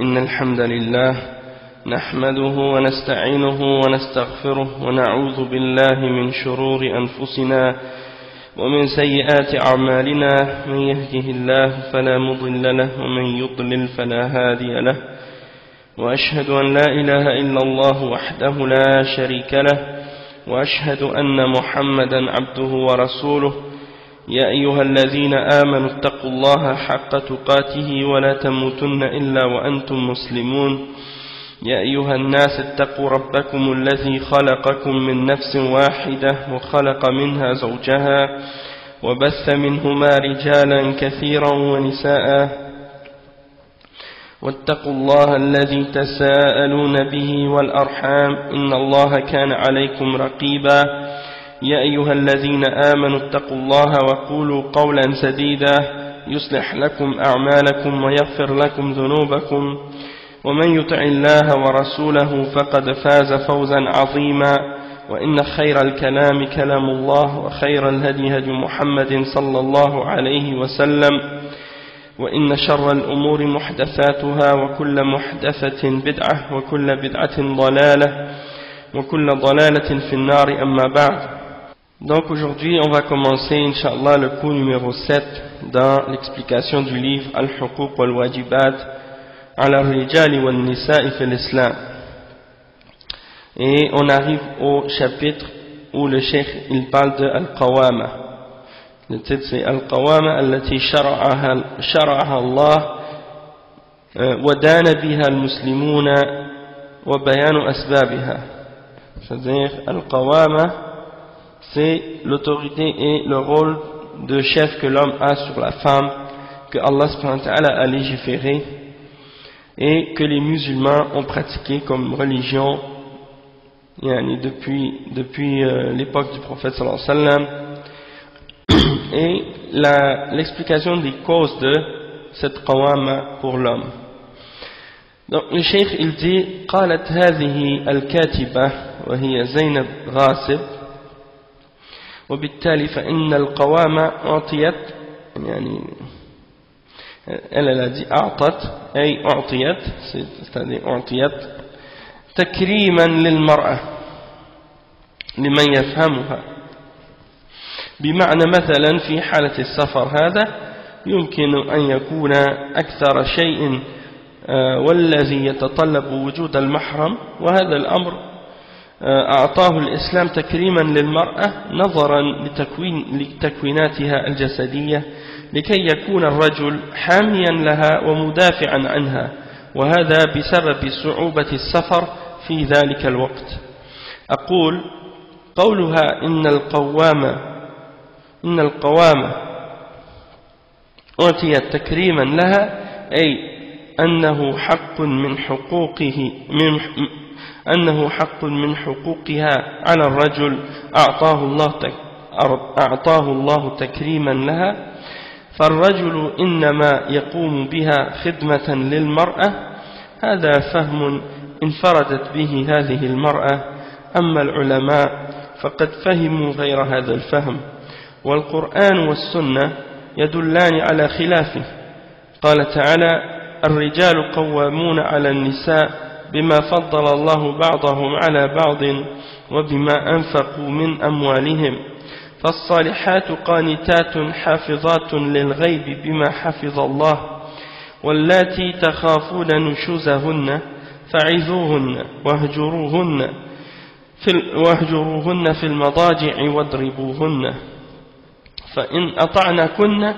إن الحمد لله نحمده ونستعينه ونستغفره ونعوذ بالله من شرور أنفسنا ومن سيئات أعمالنا. من يهده الله فلا مضل له ومن يضلل فلا هادي له. وأشهد أن لا إله إلا الله وحده لا شريك له وأشهد أن محمدا عبده ورسوله. يا أيها الذين آمنوا اتقوا الله حق تقاته ولا تموتن إلا وأنتم مسلمون. يا أيها الناس اتقوا ربكم الذي خلقكم من نفس واحدة وخلق منها زوجها وبث منهما رجالا كثيرا ونساء. واتقوا الله الذي تساءلون به والأرحام إن الله كان عليكم رقيبا. يا أيها الذين آمنوا اتقوا الله وقولوا قولا سديدا يصلح لكم أعمالكم ويغفر لكم ذنوبكم. ومن يطع الله ورسوله فقد فاز فوزا عظيما. وإن خير الكلام كلام الله وخير الهدي هدي محمد صلى الله عليه وسلم. وإن شر الأمور محدثاتها وكل محدثة بدعة وكل بدعة ضلالة وكل ضلالة في النار أما بعد. Donc aujourd'hui on va commencer Inch'Allah le cours numéro 7 dans l'explication du livre Al-Huquq wal-Wajibat ala al-Rijali wal-Nisa'i fil Islam. Et on arrive au chapitre où le cheikh il parle de Al-Qawama. Le titre c'est Al-Qawama allati shara'aha Allah wa dana biha al-muslimuna wa bayanu asbabiha. C'est-à-dire Al-Qawama, c'est l'autorité et le rôle de chef que l'homme a sur la femme, que Allah subhanahu wa ta'ala a légiféré et que les musulmans ont pratiqué comme religion depuis l'époque du prophète sallallahu alayhi wa sallam. Et l'explication des causes de cette qawama pour l'homme. Donc le cheikh il dit قالت هذه الكاتبة وهي زينب غاصب. وبالتالي فإن القوامة أعطيت يعني elle a dit أعطت أي أعطيت c'est-à-dire أعطيت تكريما للمرأة لمن يفهمها. بمعنى مثلا في حالة السفر هذا يمكن أن يكون أكثر شيء والذي يتطلب وجود المحرم، وهذا الأمر أعطاه الإسلام تكريما للمرأة نظرا لتكويناتها الجسدية لكي يكون الرجل حاميا لها ومدافعا عنها، وهذا بسبب صعوبة السفر في ذلك الوقت. أقول قولها إن القوامة أعطيت تكريما لها أي أنه حق من حقوقها على الرجل أعطاه الله تكريما لها. فالرجل إنما يقوم بها خدمة للمرأة. هذا فهم انفردت به هذه المرأة. أما العلماء فقد فهموا غير هذا الفهم، والقرآن والسنة يدلان على خلافه. قال تعالى الرجال قوامون على النساء بما فضل الله بعضهم على بعض وبما أنفقوا من أموالهم. فالصالحات قانتات حافظات للغيب بما حفظ الله. واللاتي تخافون نشوزهن فعظوهن واهجروهن في المضاجع واضربوهن. فإن أطعنكن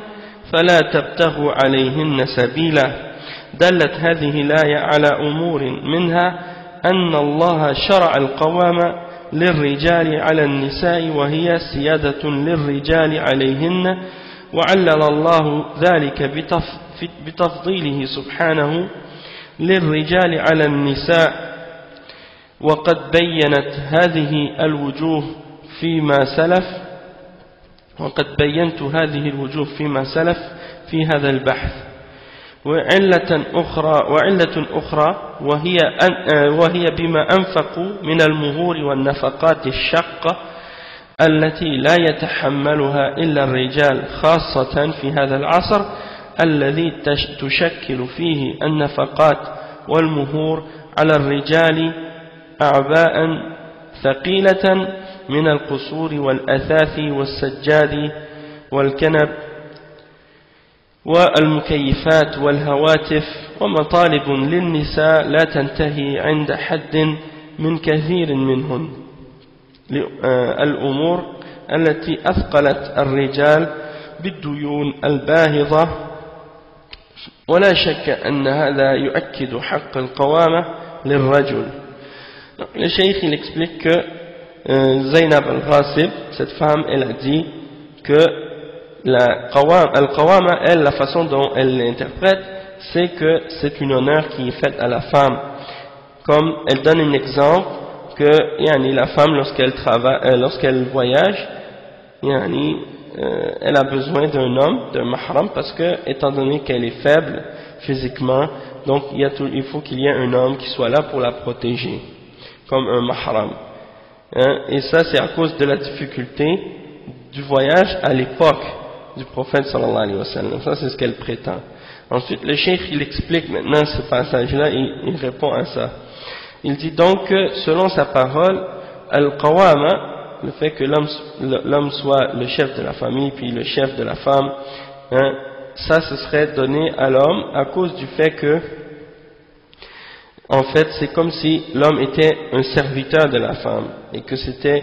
فلا تبتغوا عليهن سبيلا. دلت هذه الآية على أمور منها أن الله شرع القوامة للرجال على النساء وهي سيادة للرجال عليهن، وعلل الله ذلك بتفضيله سبحانه للرجال على النساء. وقد بينت هذه الوجوه فيما سلف في هذا البحث. وعلة أخرى وهي بما أنفقوا من المهور والنفقات الشاقة التي لا يتحملها إلا الرجال، خاصة في هذا العصر الذي تشكل فيه النفقات والمهور على الرجال أعباء ثقيلة من القصور والأثاث والسجاد والكنب والمكيفات والهواتف ومطالب للنساء لا تنتهي عند حد من كثير منهن الأمور التي أثقلت الرجال بالديون الباهظة ولا شك أن هذا يؤكد حق القوامة للرجل. Le cheikh il explique que Zainab al-Ghasib, cette femme, elle a dit que al-Qawama, elle, la façon dont elle l'interprète, c'est que c'est une honneur qui est faite à la femme. Comme elle donne un exemple que la femme, lorsqu'elle travaille, lorsqu'elle voyage, elle a besoin d'un homme, d'un mahram, parce que, étant donné qu'elle est faible physiquement, donc il faut qu'il y ait un homme qui soit là pour la protéger, comme un mahram. Et ça, c'est à cause de la difficulté du voyage à l'époque du prophète sallallahu alayhi wa sallam. Ça, c'est ce qu'elle prétend. Ensuite, le cheikh, il explique maintenant ce passage-là, il répond à ça. Il dit donc que, selon sa parole, al-qawama, le fait que l'homme soit le chef de la famille, puis le chef de la femme, ça, ce serait donné à l'homme à cause du fait que, en fait, c'est comme si l'homme était un serviteur de la femme, et que c'était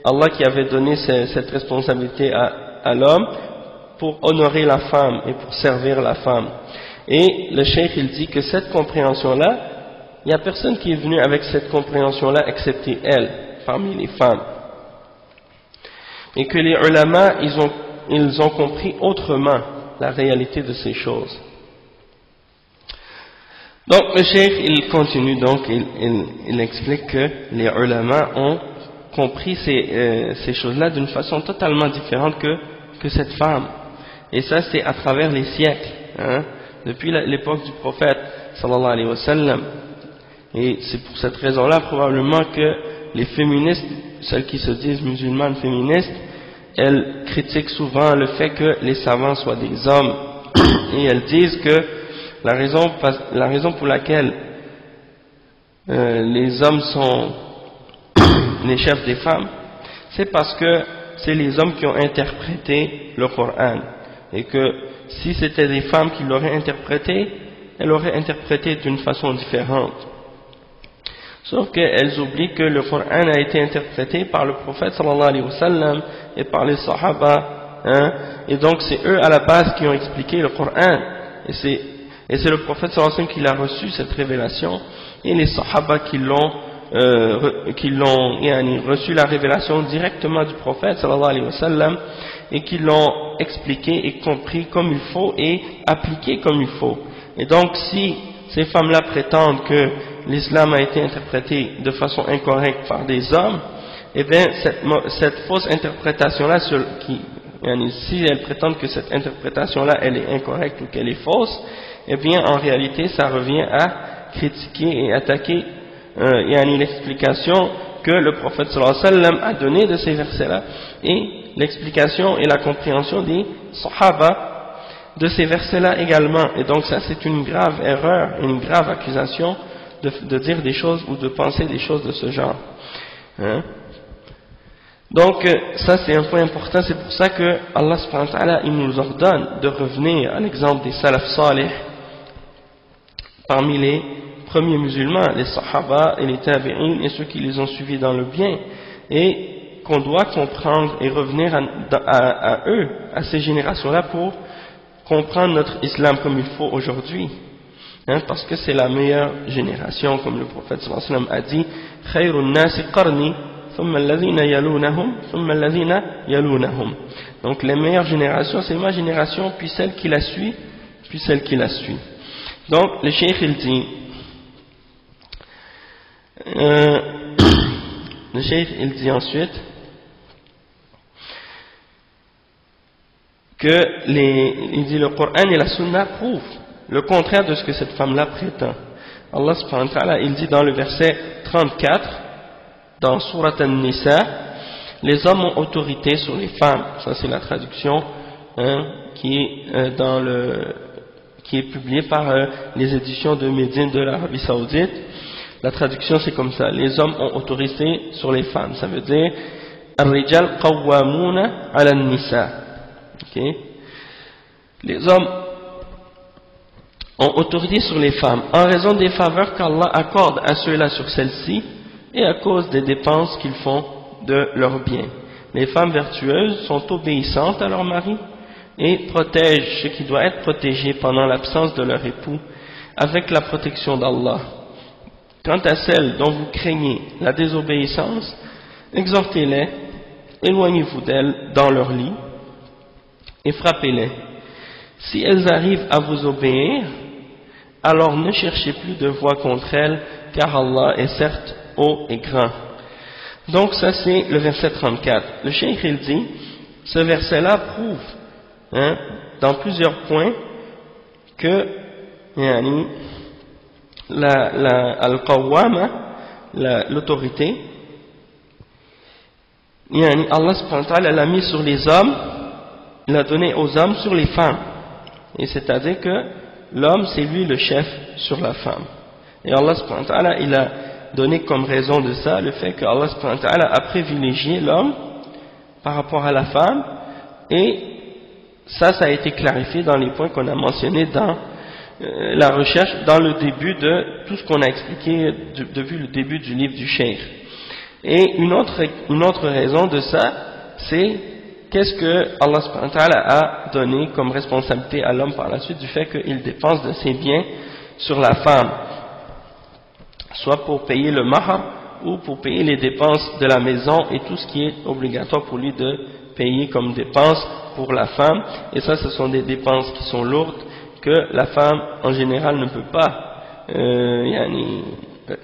Allah qui avait donné cette responsabilité à l'homme pour honorer la femme et pour servir la femme. Et le cheikh, il dit que cette compréhension-là, il n'y a personne qui est venu avec cette compréhension-là excepté elle, parmi les femmes. Et que les ulama, ils ont compris autrement la réalité de ces choses. Donc le cheikh, il continue, donc il explique que les ulama ont compris ces choses-là d'une façon totalement différente que cette femme. Et ça, c'est à travers les siècles, depuis l'époque du prophète sallallahu alayhi wa sallam. Et c'est pour cette raison-là probablement que les féministes, celles qui se disent musulmanes féministes, elles critiquent souvent le fait que les savants soient des hommes. Et elles disent que la raison pour laquelle les hommes sont les chefs des femmes, c'est parce que c'est les hommes qui ont interprété le Coran. Et que si c'était des femmes qui l'auraient interprété, elles l'auraient interprété d'une façon différente. Sauf qu'elles oublient que le Coran a été interprété par le prophète sallallahu alayhi wa sallam et par les sahaba, et donc c'est eux à la base qui ont expliqué le Coran, et c'est le prophète sallallahu alayhi wa sallam qui a reçu cette révélation, et les sahaba qui l'ont reçu la révélation directement du prophète sallallahu alayhi wa sallam, et qui l'ont expliqué et compris comme il faut et appliqué comme il faut. Et donc si ces femmes-là prétendent que l'islam a été interprété de façon incorrecte par des hommes, eh bien cette fausse interprétation-là, si elles prétendent que cette interprétation-là elle est incorrecte ou qu'elle est fausse, eh bien en réalité ça revient à critiquer et attaquer l'explication que le prophète sallallahu alayhi wa sallam a donnée de ces versets-là, et l'explication et la compréhension des sahaba de ces versets-là également. Et donc ça, c'est une grave erreur, une grave accusation de dire des choses ou de penser des choses de ce genre. Donc ça, c'est un point important. C'est pour ça que Allah subhanahu wa ta'ala, il nous ordonne de revenir à l'exemple des salaf salih parmi les premiers musulmans, les sahaba et les tabi'in et ceux qui les ont suivis dans le bien, et qu'on doit comprendre et revenir à eux, à ces générations-là, pour comprendre notre islam comme il faut aujourd'hui, parce que c'est la meilleure génération, comme le prophète sallallahu alayhi wa sallam a dit, khayrun nasi qarni thumma alladhina yalunahum thumma alladhina yalunahum. Donc les meilleures générations, c'est ma génération, puis celle qui la suit, puis celle qui la suit. Donc le cheikh il dit le cheikh il dit ensuite que il dit le Coran et la Sunna prouvent le contraire de ce que cette femme-là prétend. Allah subhanahu wa ta'ala, il dit dans le verset 34 dans Surat An-Nisa, les hommes ont autorité sur les femmes. Ça c'est la traduction qui qui est publié par les éditions de Médine de l'Arabie Saoudite. La traduction c'est comme ça: les hommes ont autorité sur les femmes. Ça veut dire Ar-rijal qawwamuna 'ala an-nisa. Okay. Les hommes ont autorité sur les femmes en raison des faveurs qu'Allah accorde à ceux-là sur celles-ci et à cause des dépenses qu'ils font de leurs biens. Les femmes vertueuses sont obéissantes à leur mari et protègent ce qui doit être protégé pendant l'absence de leur époux avec la protection d'Allah. Quant à celles dont vous craignez la désobéissance, exhortez-les, éloignez-vous d'elles dans leur lit et frappez-les. Si elles arrivent à vous obéir, alors ne cherchez plus de voie contre elles, car Allah est certes haut et grand. Donc ça c'est le verset 34. Le cheikh il dit, ce verset-là prouve dans plusieurs points que al-qawwama, l'autorité, Allah subhanahu wa ta'ala l'a mis sur les hommes, il l'a donné aux hommes sur les femmes. Et c'est-à-dire que l'homme c'est lui le chef sur la femme. Et Allah subhanahu wa ta'ala il a donné comme raison de ça le fait que Allah subhanahu wa ta'ala a privilégié l'homme par rapport à la femme, et ça a été clarifié dans les points qu'on a mentionnés dans la recherche, dans le début de tout ce qu'on a expliqué depuis le début du livre du cheikh. Et une autre raison de ça, c'est qu'est-ce que Allah subhanahu wa ta'ala a donné comme responsabilité à l'homme par la suite du fait qu'il dépense de ses biens sur la femme, soit pour payer le mahar ou pour payer les dépenses de la maison et tout ce qui est obligatoire pour lui de payer comme dépenses pour la femme. Et ça, ce sont des dépenses qui sont lourdes que la femme en général ne peut pas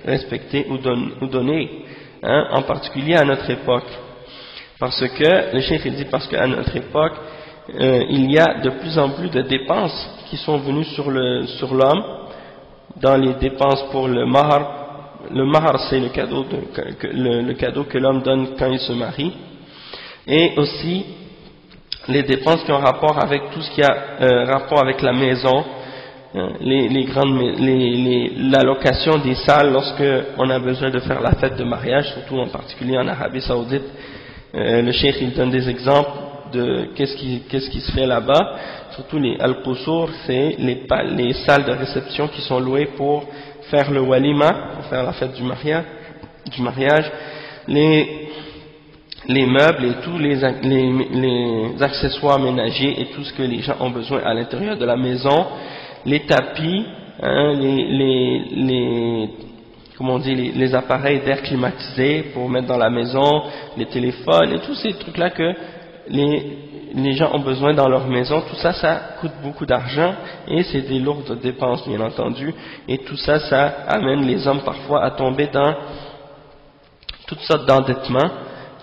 respecter ou donner, en particulier à notre époque. Parce que, le cheikh dit, parce qu'à notre époque, il y a de plus en plus de dépenses qui sont venues sur l'homme, dans les dépenses pour le mahar. Le mahar, c'est le cadeau que l'homme donne quand il se marie, et aussi les dépenses qui ont rapport avec tout ce qui a rapport avec la maison, la location des salles lorsque on a besoin de faire la fête de mariage, surtout en particulier en Arabie Saoudite. Le cheikh il donne des exemples de qu'est-ce qui se fait là-bas, surtout les al-qusur, c'est les salles de réception qui sont louées pour faire le walima, pour faire la fête du mariage, les meubles et tous les accessoires ménagers et tout ce que les gens ont besoin à l'intérieur de la maison, les tapis, les appareils d'air climatisé pour mettre dans la maison, les téléphones et tous ces trucs-là que les gens ont besoin dans leur maison. Tout ça, ça coûte beaucoup d'argent et c'est des lourdes dépenses bien entendu, et tout ça, ça amène les hommes parfois à tomber dans toutes sortes d'endettements,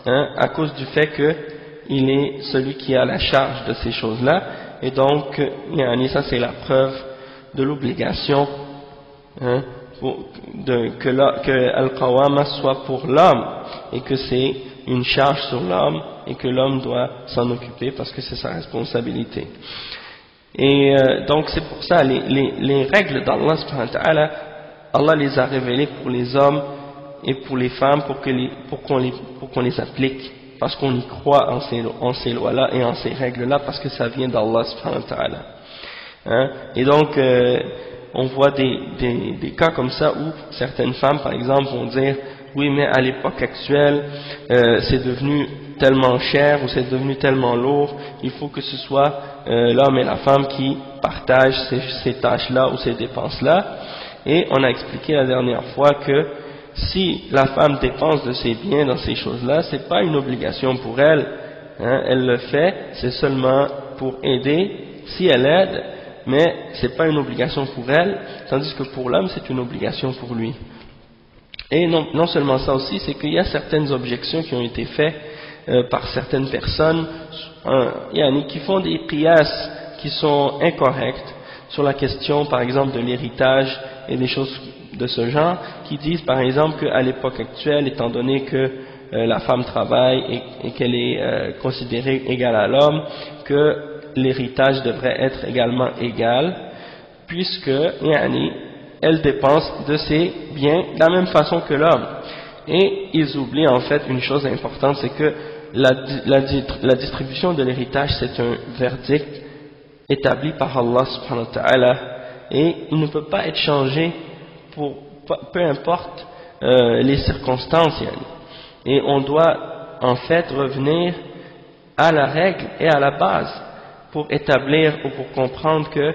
à cause du fait qu'il est celui qui a la charge de ces choses-là. Et donc, ça c'est la preuve de l'obligation que Al-Qawama soit pour l'homme, et que c'est une charge sur l'homme et que l'homme doit s'en occuper parce que c'est sa responsabilité. Et donc c'est pour ça les règles d'Allah subhanahu wa ta'ala, Allah les a révélées pour les hommes et pour les femmes pour qu'on les applique, parce qu'on y croit en ces lois-là et en ces règles-là, parce que ça vient d'Allah subhanahu wa ta'ala. Et donc on voit des cas comme ça où certaines femmes par exemple vont dire oui mais à l'époque actuelle c'est devenu tellement cher ou c'est devenu tellement lourd, il faut que ce soit l'homme et la femme qui partagent ces tâches-là ou ces dépenses-là. Et on a expliqué la dernière fois que si la femme dépense de ses biens dans ces choses-là, c'est pas une obligation pour elle, elle le fait, c'est seulement pour aider, si elle aide, mais c'est pas une obligation pour elle, tandis que pour l'homme c'est une obligation pour lui. Et non seulement ça aussi, c'est qu'il y a certaines objections qui ont été faites par certaines personnes qui font des qiyas qui sont incorrectes sur la question par exemple de l'héritage et des choses de ce genre, qui disent par exemple qu'à l'époque actuelle, étant donné que la femme travaille et qu'elle est considérée égale à l'homme, que l'héritage devrait être également égal, puisque elle dépense de ses biens de la même façon que l'homme. Et ils oublient en fait une chose importante, c'est que la distribution de l'héritage, c'est un verdict établi par Allah subhanahu wa ta'ala, et il ne peut pas être changé pour peu importe les circonstances. Et on doit en fait revenir à la règle et à la base pour établir ou pour comprendre que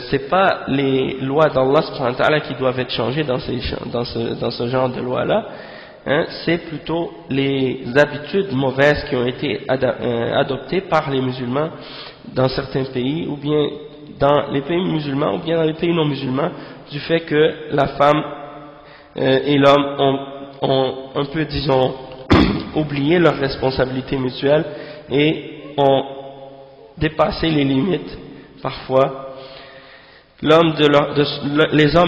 c'est pas les lois d'Allah subhanahu wa ta'ala qui doivent être changées dans ce genre de lois-là, c'est plutôt les habitudes mauvaises qui ont été adoptées par les musulmans dans certains pays, ou bien dans les pays musulmans, ou bien dans les pays non musulmans, du fait que la femme et l'homme ont un peu, disons, oublié leurs responsabilités mutuelles et ont dépassé les limites parfois. Les hommes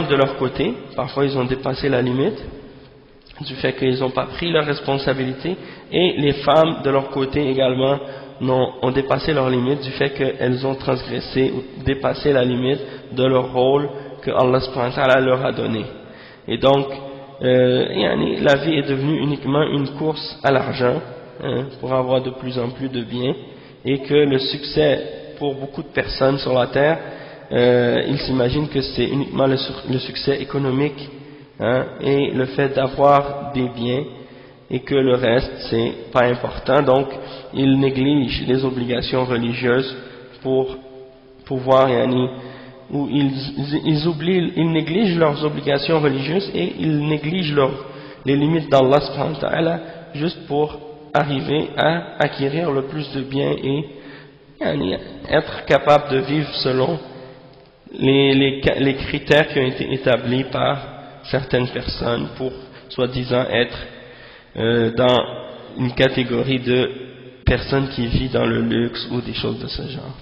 de leur côté, parfois ils ont dépassé la limite du fait qu'ils n'ont pas pris leurs responsabilités, et les femmes de leur côté également ont dépassé leurs limites du fait qu'elles ont transgressé ou dépassé la limite de leur rôle que Allah subhanahu wa ta'ala leur a donné. Et donc la vie est devenue uniquement une course à l'argent, pour avoir de plus en plus de biens, et que le succès pour beaucoup de personnes sur la terre, ils s'imaginent que c'est uniquement le succès économique, et le fait d'avoir des biens, et que le reste c'est pas important. Donc ils négligent les obligations religieuses pour pouvoir, ou ils négligent leurs obligations religieuses, et ils négligent les limites d'Allah subhanahu wa ta'ala juste pour arriver à acquérir le plus de biens et être capable de vivre selon les critères qui ont été établis par certaines personnes pour soi-disant être dans une catégorie de personnes qui vivent dans le luxe ou des choses de ce genre.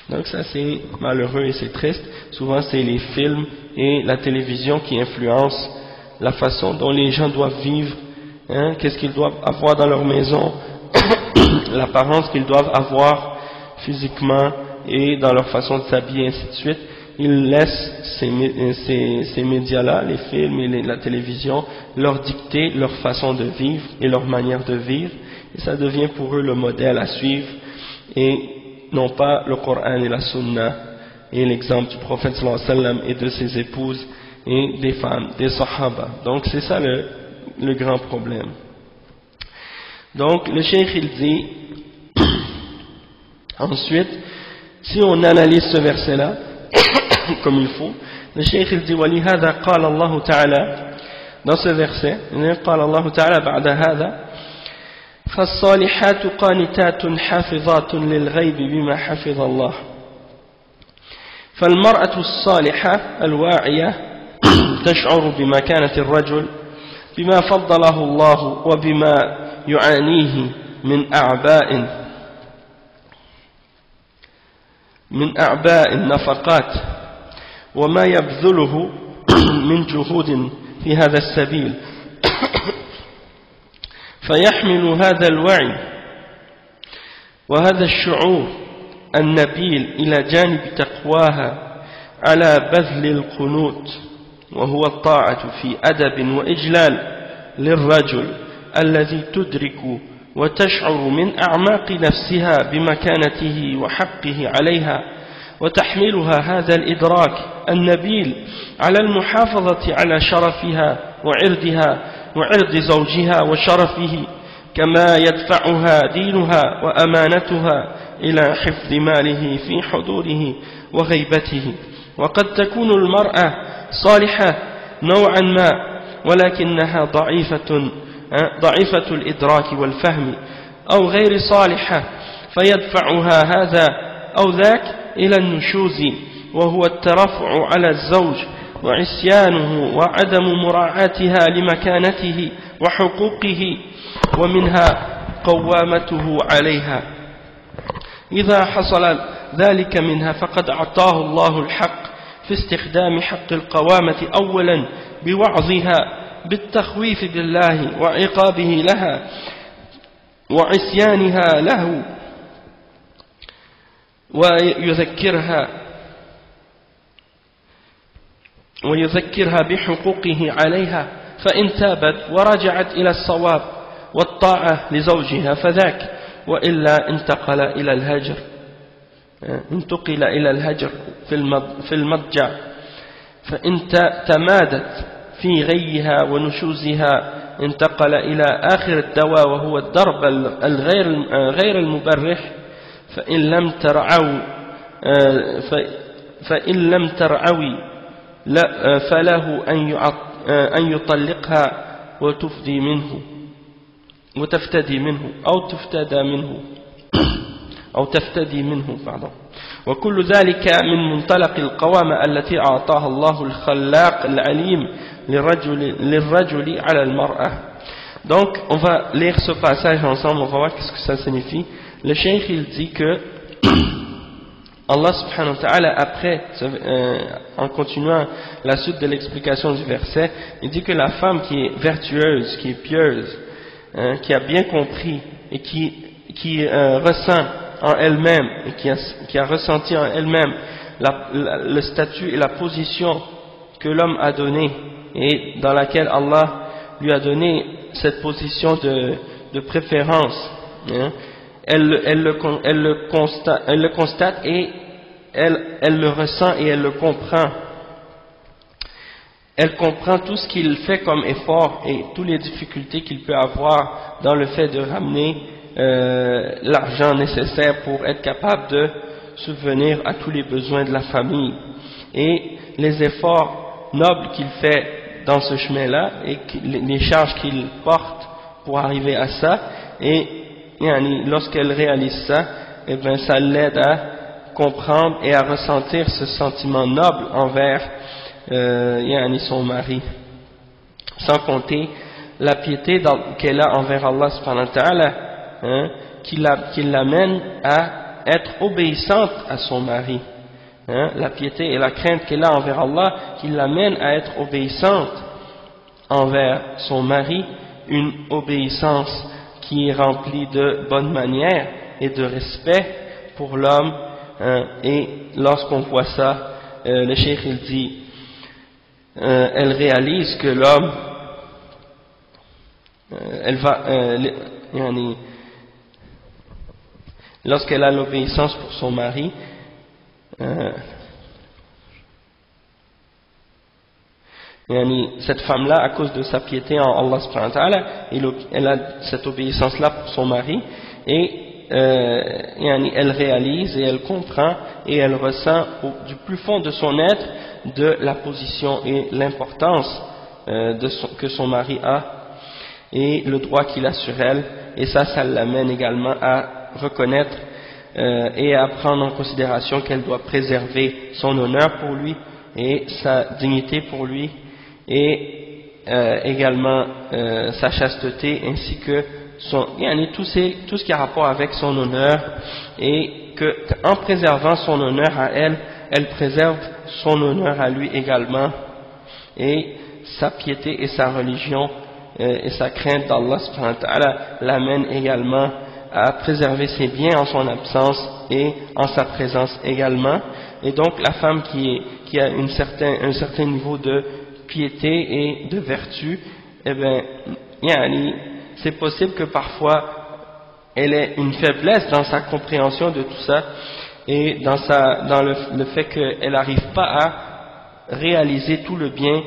Donc ça c'est malheureux et c'est triste. Souvent c'est les films et la télévision qui influencent la façon dont les gens doivent vivre, qu'est-ce qu'ils doivent avoir dans leur maison, l'apparence qu'ils doivent avoir physiquement et dans leur façon de s'habiller, ainsi de suite. Ils laissent ces médias-là, les films et la télévision, leur dicter leur façon de vivre et leur manière de vivre, et ça devient pour eux le modèle à suivre, et non pas le Coran et la Sunna, et l'exemple du prophète sallallahu alayhi wa sallam et de ses épouses et des femmes, des Sahaba. Donc c'est ça le grand problème. Donc le cheikh il dit, ensuite, si on analyse ce verset-là, comme il faut, le cheikh il dit وَلِهَذَا قَالَ اللَّهُ تَعَالَى, dans ce verset, قال الله تعالى بعد هذا فالصالحات قانتات حافظات للغيب بما حفظ الله. فالمرأة الصالحة الواعية تشعر بمكانة الرجل بما فضله الله وبما يعانيه من أعباء النفقات وما يبذله من جهود في هذا السبيل، فيحمل هذا الوعي وهذا الشعور النبيل إلى جانب تقواها على بذل القنوت، وهو الطاعة في أدب وإجلال للرجل الذي تدرك وتشعر من أعماق نفسها بمكانته وحقه عليها، وتحملها هذا الإدراك النبيل على المحافظة على شرفها وعرضها وعرض زوجها وشرفه، كما يدفعها دينها وأمانتها إلى حفظ ماله في حضوره وغيبته. وقد تكون المرأة صالحة نوعا ما، ولكنها ضعيفة الإدراك والفهم، أو غير صالحة، فيدفعها هذا أو ذاك إلى النشوز، وهو الترفع على الزوج وعصيانه وعدم مراعاتها لمكانته وحقوقه، ومنها قوامته عليها. إذا حصل ذلك منها فقد أعطاه الله الحق في استخدام حق القوامة أولا بوعظها بالتخويف بالله وعقابه لها وعصيانها له، ويذكرها ويذكرها بحقوقه عليها فإن تابت ورجعت إلى الصواب والطاعة لزوجها فذاك وإلا انتقل إلى الهجر في المضجع فإن تمادت في غيها ونشوزها انتقل إلى آخر الدواء وهو الضرب غير المبرح فإن لم ترعوي فله أن يطلقها وتفتدي منه أو تفتدي منه وكل ذلك من منطلق القوامة التي أعطاها الله الخلاق العليم للرجل على المرأة. Donc on va lire ce passage ensemble, on va voir qu'est-ce que ça signifie. Le cheikh il dit que Allah subhanahu wa ta'ala après, en continuant la suite de l'explication du verset, il dit que la femme qui est vertueuse, qui est pieuse, qui a bien compris et qui ressent en elle-même et qui a ressenti en elle-même le statut et la position que l'homme a donné et dans laquelle Allah lui a donné cette position de préférence, elle le constate et elle le ressent et elle le comprend. Elle comprend tout ce qu'il fait comme effort et toutes les difficultés qu'il peut avoir dans le fait de ramener l'argent nécessaire pour être capable de subvenir à tous les besoins de la famille et les efforts nobles qu'il fait dans ce chemin-là et les charges qu'il porte pour arriver à ça, et lorsqu'elle réalise ça, eh bien ça l'aide à comprendre et à ressentir ce sentiment noble envers son mari, sans compter la piété qu'elle a envers Allah subhanahu wa ta'ala, qui l'amène à être obéissante à son mari, la piété et la crainte qu'elle a envers Allah qui l'amène à être obéissante envers son mari, une obéissance qui est remplie de bonnes manières et de respect pour l'homme, et lorsqu'on voit ça, le cheikh il dit elle réalise que l'homme lorsqu'elle a l'obéissance pour son mari, cette femme-là, à cause de sa piété en Allah subhanahu wa ta'ala, elle a cette obéissance-là pour son mari, et elle réalise et elle comprend et elle ressent du plus fond de son être de la position et l'importance que son mari a et le droit qu'il a sur elle, et ça l'amène également à reconnaître et à prendre en considération qu'elle doit préserver son honneur pour lui et sa dignité pour lui, et également sa chasteté ainsi que tout ce qui a rapport avec son honneur, et qu'en préservant son honneur à elle, elle préserve son honneur à lui également, et sa piété et sa religion et sa crainte d'Allah subhanahu wa ta'ala l'amène également à préserver ses biens en son absence et en sa présence également. Et donc la femme qui a un certain niveau de piété et de vertu, eh bien, c'est possible que parfois elle ait une faiblesse dans sa compréhension de tout ça et dans le fait qu'elle n'arrive pas à réaliser tout le bien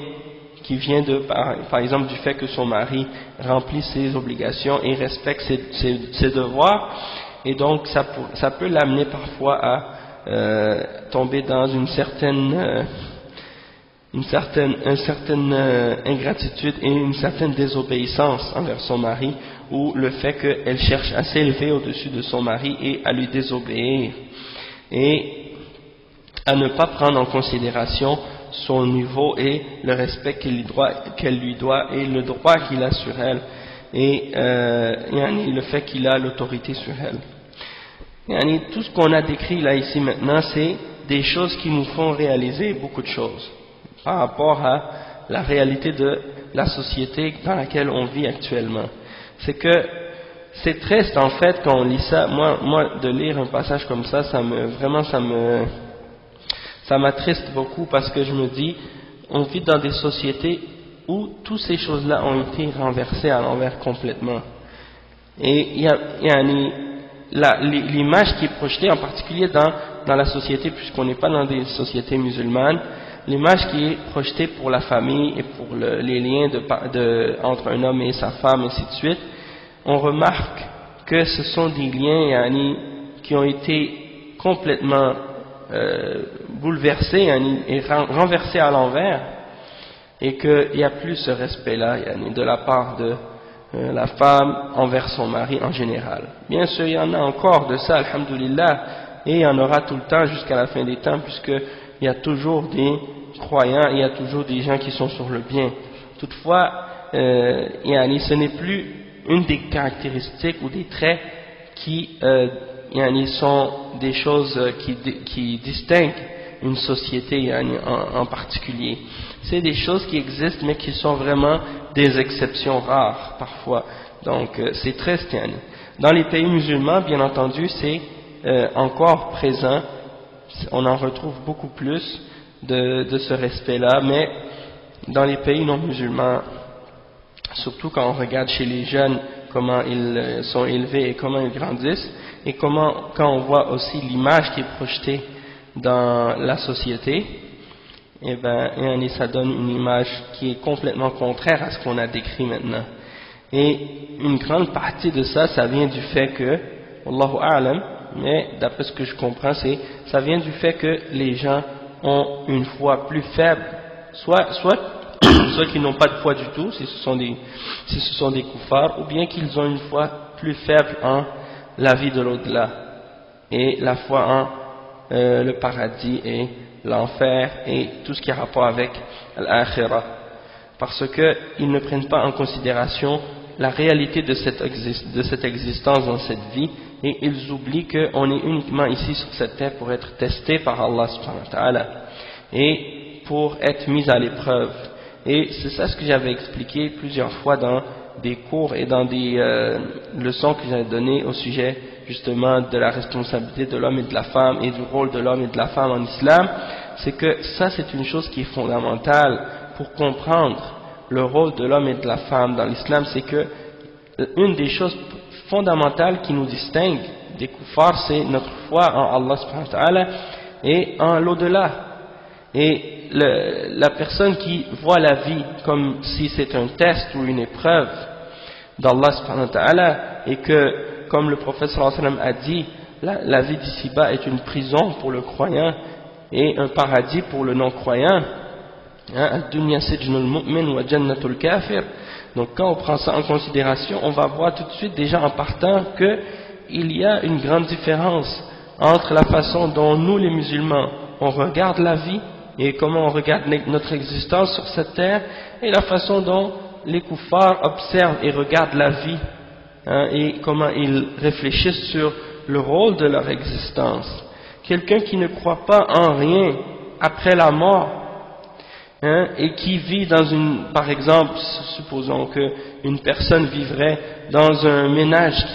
qui vient par exemple du fait que son mari remplit ses obligations et respecte ses devoirs, et donc ça peut l'amener parfois à tomber dans une certaine ingratitude et une certaine désobéissance envers son mari, ou le fait qu'elle cherche à s'élever au-dessus de son mari et à lui désobéir et à ne pas prendre en considération son niveau et le respect qu'elle lui doit et le droit qu'il a sur elle, et le fait qu'il a l'autorité sur elle. Tout ce qu'on a décrit là ici maintenant, c'est des choses qui nous font réaliser beaucoup de choses par rapport à la réalité de la société dans laquelle on vit actuellement. C'est que c'est triste en fait quand on lit ça. Moi de lire un passage comme ça, ça m'attriste beaucoup, parce que je me dis on vit dans des sociétés où toutes ces choses-là ont été renversées à l'envers complètement. Et il y a l'image qui est projetée, en particulier dans la société, puisqu'on n'est pas dans des sociétés musulmanes, l'image qui est projetée pour la famille et pour les liens entre un homme et sa femme, et ainsi de suite, on remarque que ce sont des liens qui ont été complètement bouleversés et renversés à l'envers, et qu'il n'y a plus ce respect-là de la part de la femme envers son mari en général. Bien sûr, il y en a encore de ça, alhamdoulilah, et il y en aura tout le temps jusqu'à la fin des temps, puisqu'il y a toujours des croyants, il y a toujours des gens qui sont sur le bien. Toutefois, ce n'est plus une des caractéristiques ou des traits qui sont des choses qui distinguent une société en particulier. C'est des choses qui existent mais qui sont vraiment des exceptions rares parfois. Donc c'est triste. Dans les pays musulmans, bien entendu, c'est encore présent. On en retrouve beaucoup plus de ce respect-là, mais dans les pays non musulmans, surtout quand on regarde chez les jeunes comment ils sont élevés et comment ils grandissent, et quand on voit aussi l'image qui est projetée dans la société, et ça donne une image qui est complètement contraire à ce qu'on a décrit maintenant. Et une grande partie de ça, ça vient du fait que, Allahu A'lam, mais d'après ce que je comprends, ça vient du fait que les gens ont une foi plus faible, soit qu'ils n'ont pas de foi du tout, si ce sont des koufars, ou bien qu'ils ont une foi plus faible en la vie de l'au-delà, et la foi en le paradis et l'enfer et tout ce qui a rapport avec l'akhirah, parce qu'ils ne prennent pas en considération la réalité de cette existence dans cette vie, et ils oublient qu'on est uniquement ici sur cette terre pour être testé par Allah subhanahu wa ta'ala et pour être mis à l'épreuve. Et c'est ça ce que j'avais expliqué plusieurs fois dans des cours et dans des leçons que j'avais données au sujet justement de la responsabilité de l'homme et de la femme et du rôle de l'homme et de la femme en islam. C'est que ça, c'est une chose qui est fondamentale pour comprendre le rôle de l'homme et de la femme dans l'islam. C'est que une des choses fondamentales qui nous distingue des koufars, c'est notre foi en Allah subhanahu wa ta'ala et en l'au-delà. Et la personne qui voit la vie comme si c'est un test ou une épreuve d'Allah subhanahu wa ta'ala, et que, comme le prophète sallallahu alayhi wa sallam a dit, la vie d'ici-bas est une prison pour le croyant et un paradis pour le non-croyant. Ad-dunya sijnul mu'min wa jannatul kafir. Donc quand on prend ça en considération, on va voir tout de suite déjà en partant qu'il y a une grande différence entre la façon dont nous les musulmans on regarde la vie et comment on regarde notre existence sur cette terre, et la façon dont les koufars observent et regardent la vie, et comment ils réfléchissent sur le rôle de leur existence. Quelqu'un qui ne croit pas en rien après la mort, et qui vit par exemple, supposons qu'une personne vivrait dans un ménage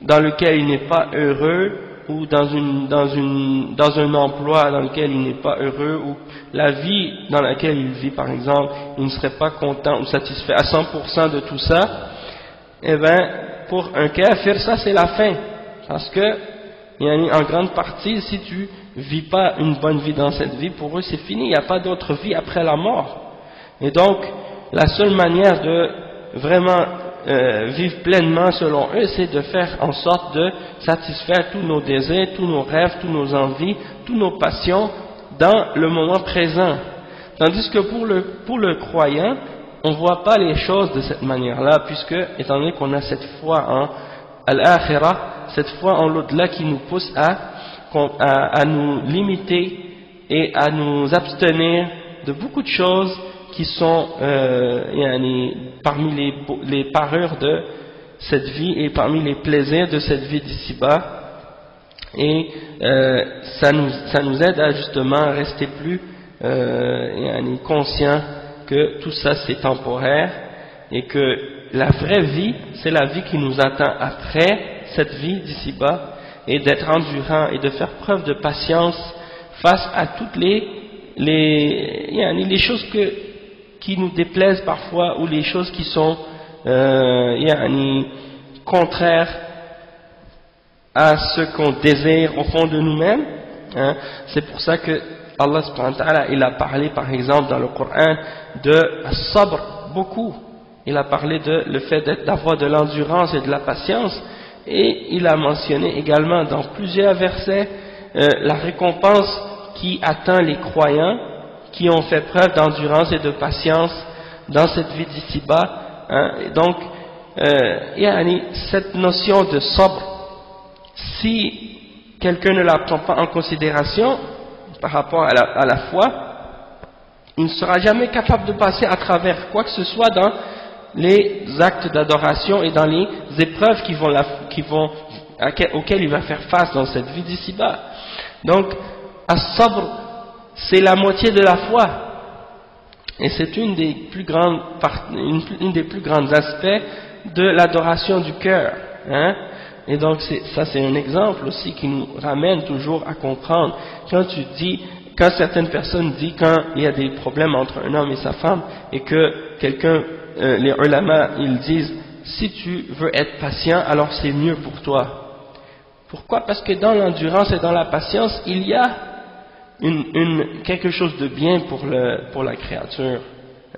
dans lequel il n'est pas heureux, ou dans un emploi dans lequel il n'est pas heureux, ou la vie dans laquelle il vit par exemple, il ne serait pas content ou satisfait à 100% de tout ça, pour un kafir, ça c'est la fin, parce que en grande partie, si tu vis pas une bonne vie dans cette vie, pour eux c'est fini, il n'y a pas d'autre vie après la mort. Et donc la seule manière de vraiment vivre pleinement selon eux, c'est de faire en sorte de satisfaire tous nos désirs, tous nos rêves, tous nos envies, tous nos passions dans le moment présent. Tandis que pour le croyant, on ne voit pas les choses de cette manière-là, puisque, étant donné qu'on a cette foi en al-akhirah, cette foi en l'au-delà qui nous pousse à nous limiter et à nous abstenir de beaucoup de choses qui sont parmi les parures de cette vie et parmi les plaisirs de cette vie d'ici-bas, et ça nous aide à justement rester plus conscients que tout ça c'est temporaire, et que la vraie vie c'est la vie qui nous attend après cette vie d'ici-bas, et d'être endurant et de faire preuve de patience face à toutes les les choses qui nous déplaisent parfois, ou les choses qui sont contraires à ce qu'on désire au fond de nous-mêmes, hein. C'est pour ça que Allah subhanahu wa ta'ala, il a parlé par exemple dans le Coran de sabr beaucoup. Il a parlé de le fait d'avoir de l'endurance et de la patience, et il a mentionné également dans plusieurs versets la récompense qui attend les croyants qui ont fait preuve d'endurance et de patience dans cette vie d'ici-bas, hein. Et donc cette notion de sabr, si quelqu'un ne la prend pas en considération par rapport à la foi, il ne sera jamais capable de passer à travers quoi que ce soit dans les actes d'adoration et dans les épreuves auxquelles il va faire face dans cette vie d'ici-bas. Donc, as-sabr, c'est la moitié de la foi, et c'est une des plus grands aspects de l'adoration du cœur, hein. Et donc ça c'est un exemple aussi qui nous ramène toujours à comprendre, quand certaines personnes disent, quand il y a des problèmes entre un homme et sa femme, et que les ulama, ils disent, si tu veux être patient, alors c'est mieux pour toi. Pourquoi? Parce que dans l'endurance et dans la patience, il y a quelque chose de bien pour la créature,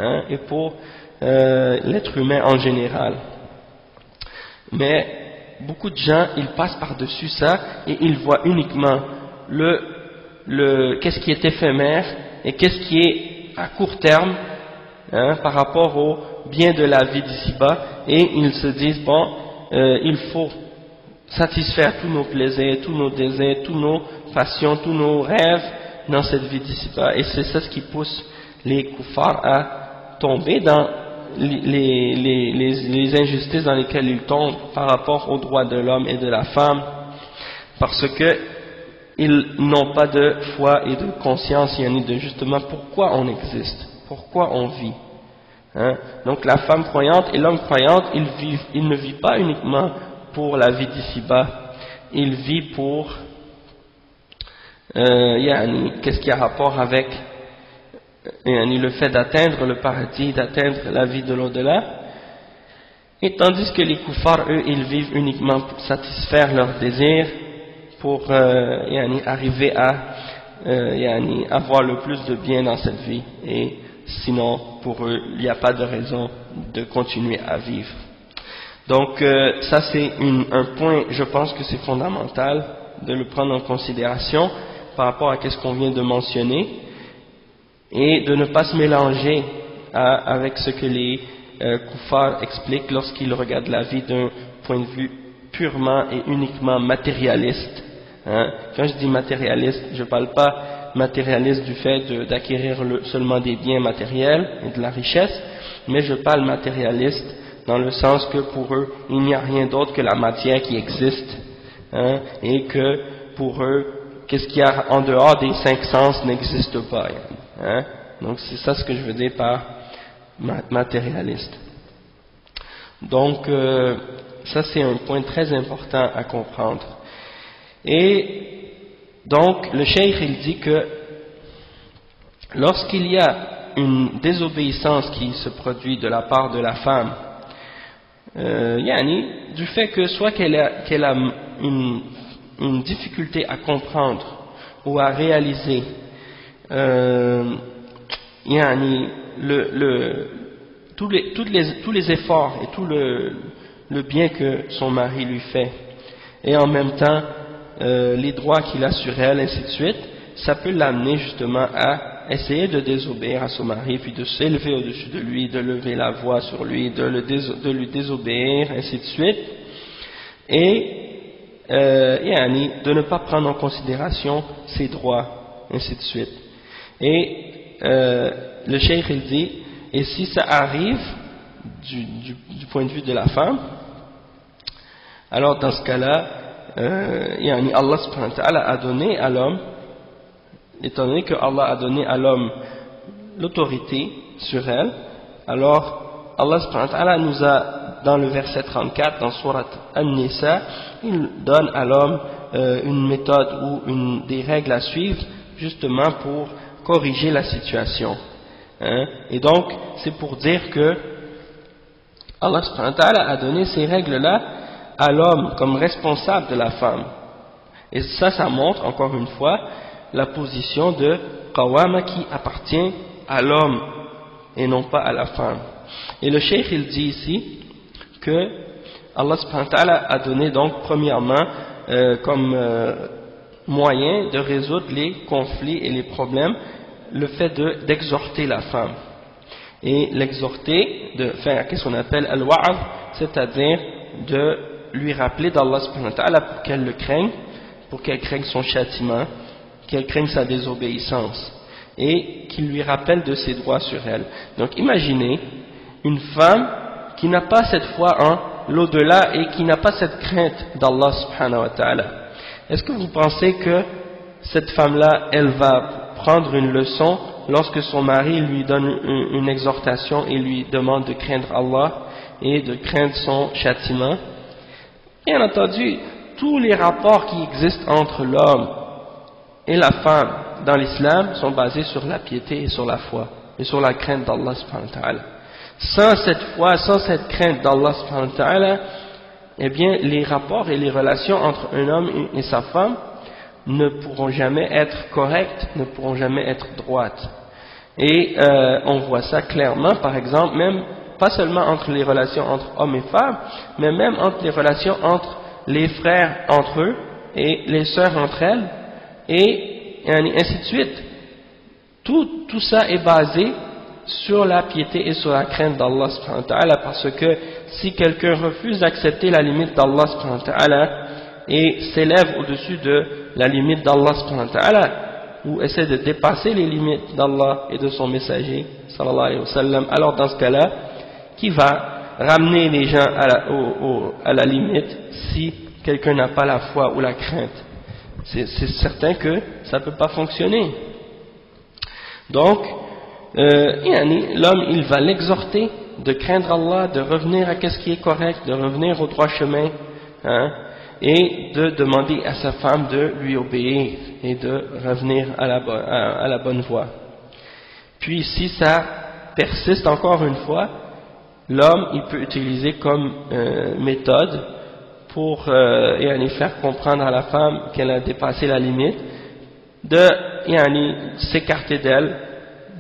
hein, et pour l'être humain en général. Mais beaucoup de gens, ils passent par-dessus ça et ils voient uniquement qu'est-ce qui est éphémère et qu'est-ce qui est à court terme, hein, par rapport au bien de la vie d'ici-bas, et ils se disent, bon, il faut satisfaire tous nos plaisirs, tous nos désirs, toutes nos passions, tous nos rêves dans cette vie d'ici-bas, et c'est ça ce qui pousse les kuffars à tomber dans les injustices dans lesquelles ils tombent par rapport aux droits de l'homme et de la femme, parce que ils n'ont pas de foi et de conscience, ni de justement pourquoi on existe, pourquoi on vit, hein. Donc la femme croyante et l'homme croyant, ils ne vivent pas uniquement pour la vie d'ici-bas, ils vivent pour qu'est-ce qui a rapport avec le fait d'atteindre le paradis, d'atteindre la vie de l'au-delà, et tandis que les kuffars, eux, ils vivent uniquement pour satisfaire leurs désirs, pour arriver à avoir le plus de bien dans cette vie, et sinon pour eux il n'y a pas de raison de continuer à vivre. Donc ça c'est un point, je pense que c'est fondamental de le prendre en considération par rapport à ce qu'on vient de mentionner, et de ne pas se mélanger avec ce que les kuffars expliquent lorsqu'ils regardent la vie d'un point de vue purement et uniquement matérialiste, hein. Quand je dis matérialiste, je ne parle pas matérialiste du fait d'acquérir seulement des biens matériels et de la richesse, mais je parle matérialiste dans le sens que pour eux il n'y a rien d'autre que la matière qui existe, hein, et que pour eux qu'est-ce qu'il y a en dehors des 5 sens n'existe pas, hein. Donc c'est ça ce que je veux dire par matérialiste. Donc ça c'est un point très important à comprendre. Et donc le cheikh il dit que lorsqu'il y a une désobéissance qui se produit de la part de la femme, du fait que soit qu'elle a une difficulté à comprendre ou à réaliser tous les efforts et tout le bien que son mari lui fait, et en même temps les droits qu'il a sur elle, ainsi de suite, ça peut l'amener justement à essayer de désobéir à son mari, puis de s'élever au-dessus de lui, de lever la voix sur lui, de lui désobéir, ainsi de suite, et de ne pas prendre en considération ses droits, ainsi de suite. Et le cheikh il dit, et si ça arrive du point de vue de la femme, alors dans ce cas-là, Allah subhanahu wa ta'ala a donné à l'homme, étant donné que Allah a donné à l'homme l'autorité sur elle, alors Allah subhanahu wa ta'ala nous a, dans le verset 34 dans Surat An-Nisa, il donne à l'homme une méthode ou des règles à suivre, justement pour corriger la situation. Hein? Et donc, c'est pour dire que Allah subhanahu wa ta'ala a donné ces règles-là à l'homme comme responsable de la femme. Et ça montre, encore une fois, la position de Qawama qui appartient à l'homme et non pas à la femme. Et le cheikh, il dit ici que Allah subhanahu wa ta'ala a donné donc, premièrement, comme moyen de résoudre les conflits et les problèmes, le fait d'exhorter la femme. Et l'exhorter, de faire ce qu'on appelle al-wa'ad, c'est-à-dire de lui rappeler d'Allah subhanahu wa ta'ala pour qu'elle le craigne, pour qu'elle craigne son châtiment, qu'elle craigne sa désobéissance, et qu'il lui rappelle de ses droits sur elle. Donc imaginez une femme qui n'a pas cette foi en l'au-delà et qui n'a pas cette crainte d'Allah subhanahu wa ta'ala. Est-ce que vous pensez que cette femme-là, elle va prendre une leçon lorsque son mari lui donne une exhortation et lui demande de craindre Allah et de craindre son châtiment? Bien entendu, tous les rapports qui existent entre l'homme et la femme dans l'islam sont basés sur la piété et sur la foi et sur la crainte d'Allah subhanahu wa ta'ala. Sans cette foi, sans cette crainte d'Allah subhanahu wa ta'ala, eh bien les rapports et les relations entre un homme et sa femme ne pourront jamais être correctes, ne pourront jamais être droites. Et on voit ça clairement, par exemple, même pas seulement entre les relations entre hommes et femmes, mais même entre les relations entre les frères entre eux et les sœurs entre elles, et ainsi de suite. Tout ça est basé sur la piété et sur la crainte d'Allah subhanahu wa ta'ala, parce que si quelqu'un refuse d'accepter la limite d'Allah subhanahu wa ta'ala et s'élève au-dessus de la limite d'Allah subhanahu wa ta'ala, ou essaie de dépasser les limites d'Allah et de son messager sallallahu alayhi wa sallam, alors dans ce cas-là, qui va ramener les gens à la limite si quelqu'un n'a pas la foi ou la crainte? C'est certain que ça ne peut pas fonctionner. Donc, l'homme, il va l'exhorter de craindre Allah, de revenir à ce qui est correct, de revenir au droit chemin, hein, et de demander à sa femme de lui obéir et de revenir à la bonne voie. Puis si ça persiste encore une fois, l'homme, il peut utiliser comme méthode pour faire comprendre à la femme qu'elle a dépassé la limite, de s'écarter d'elle,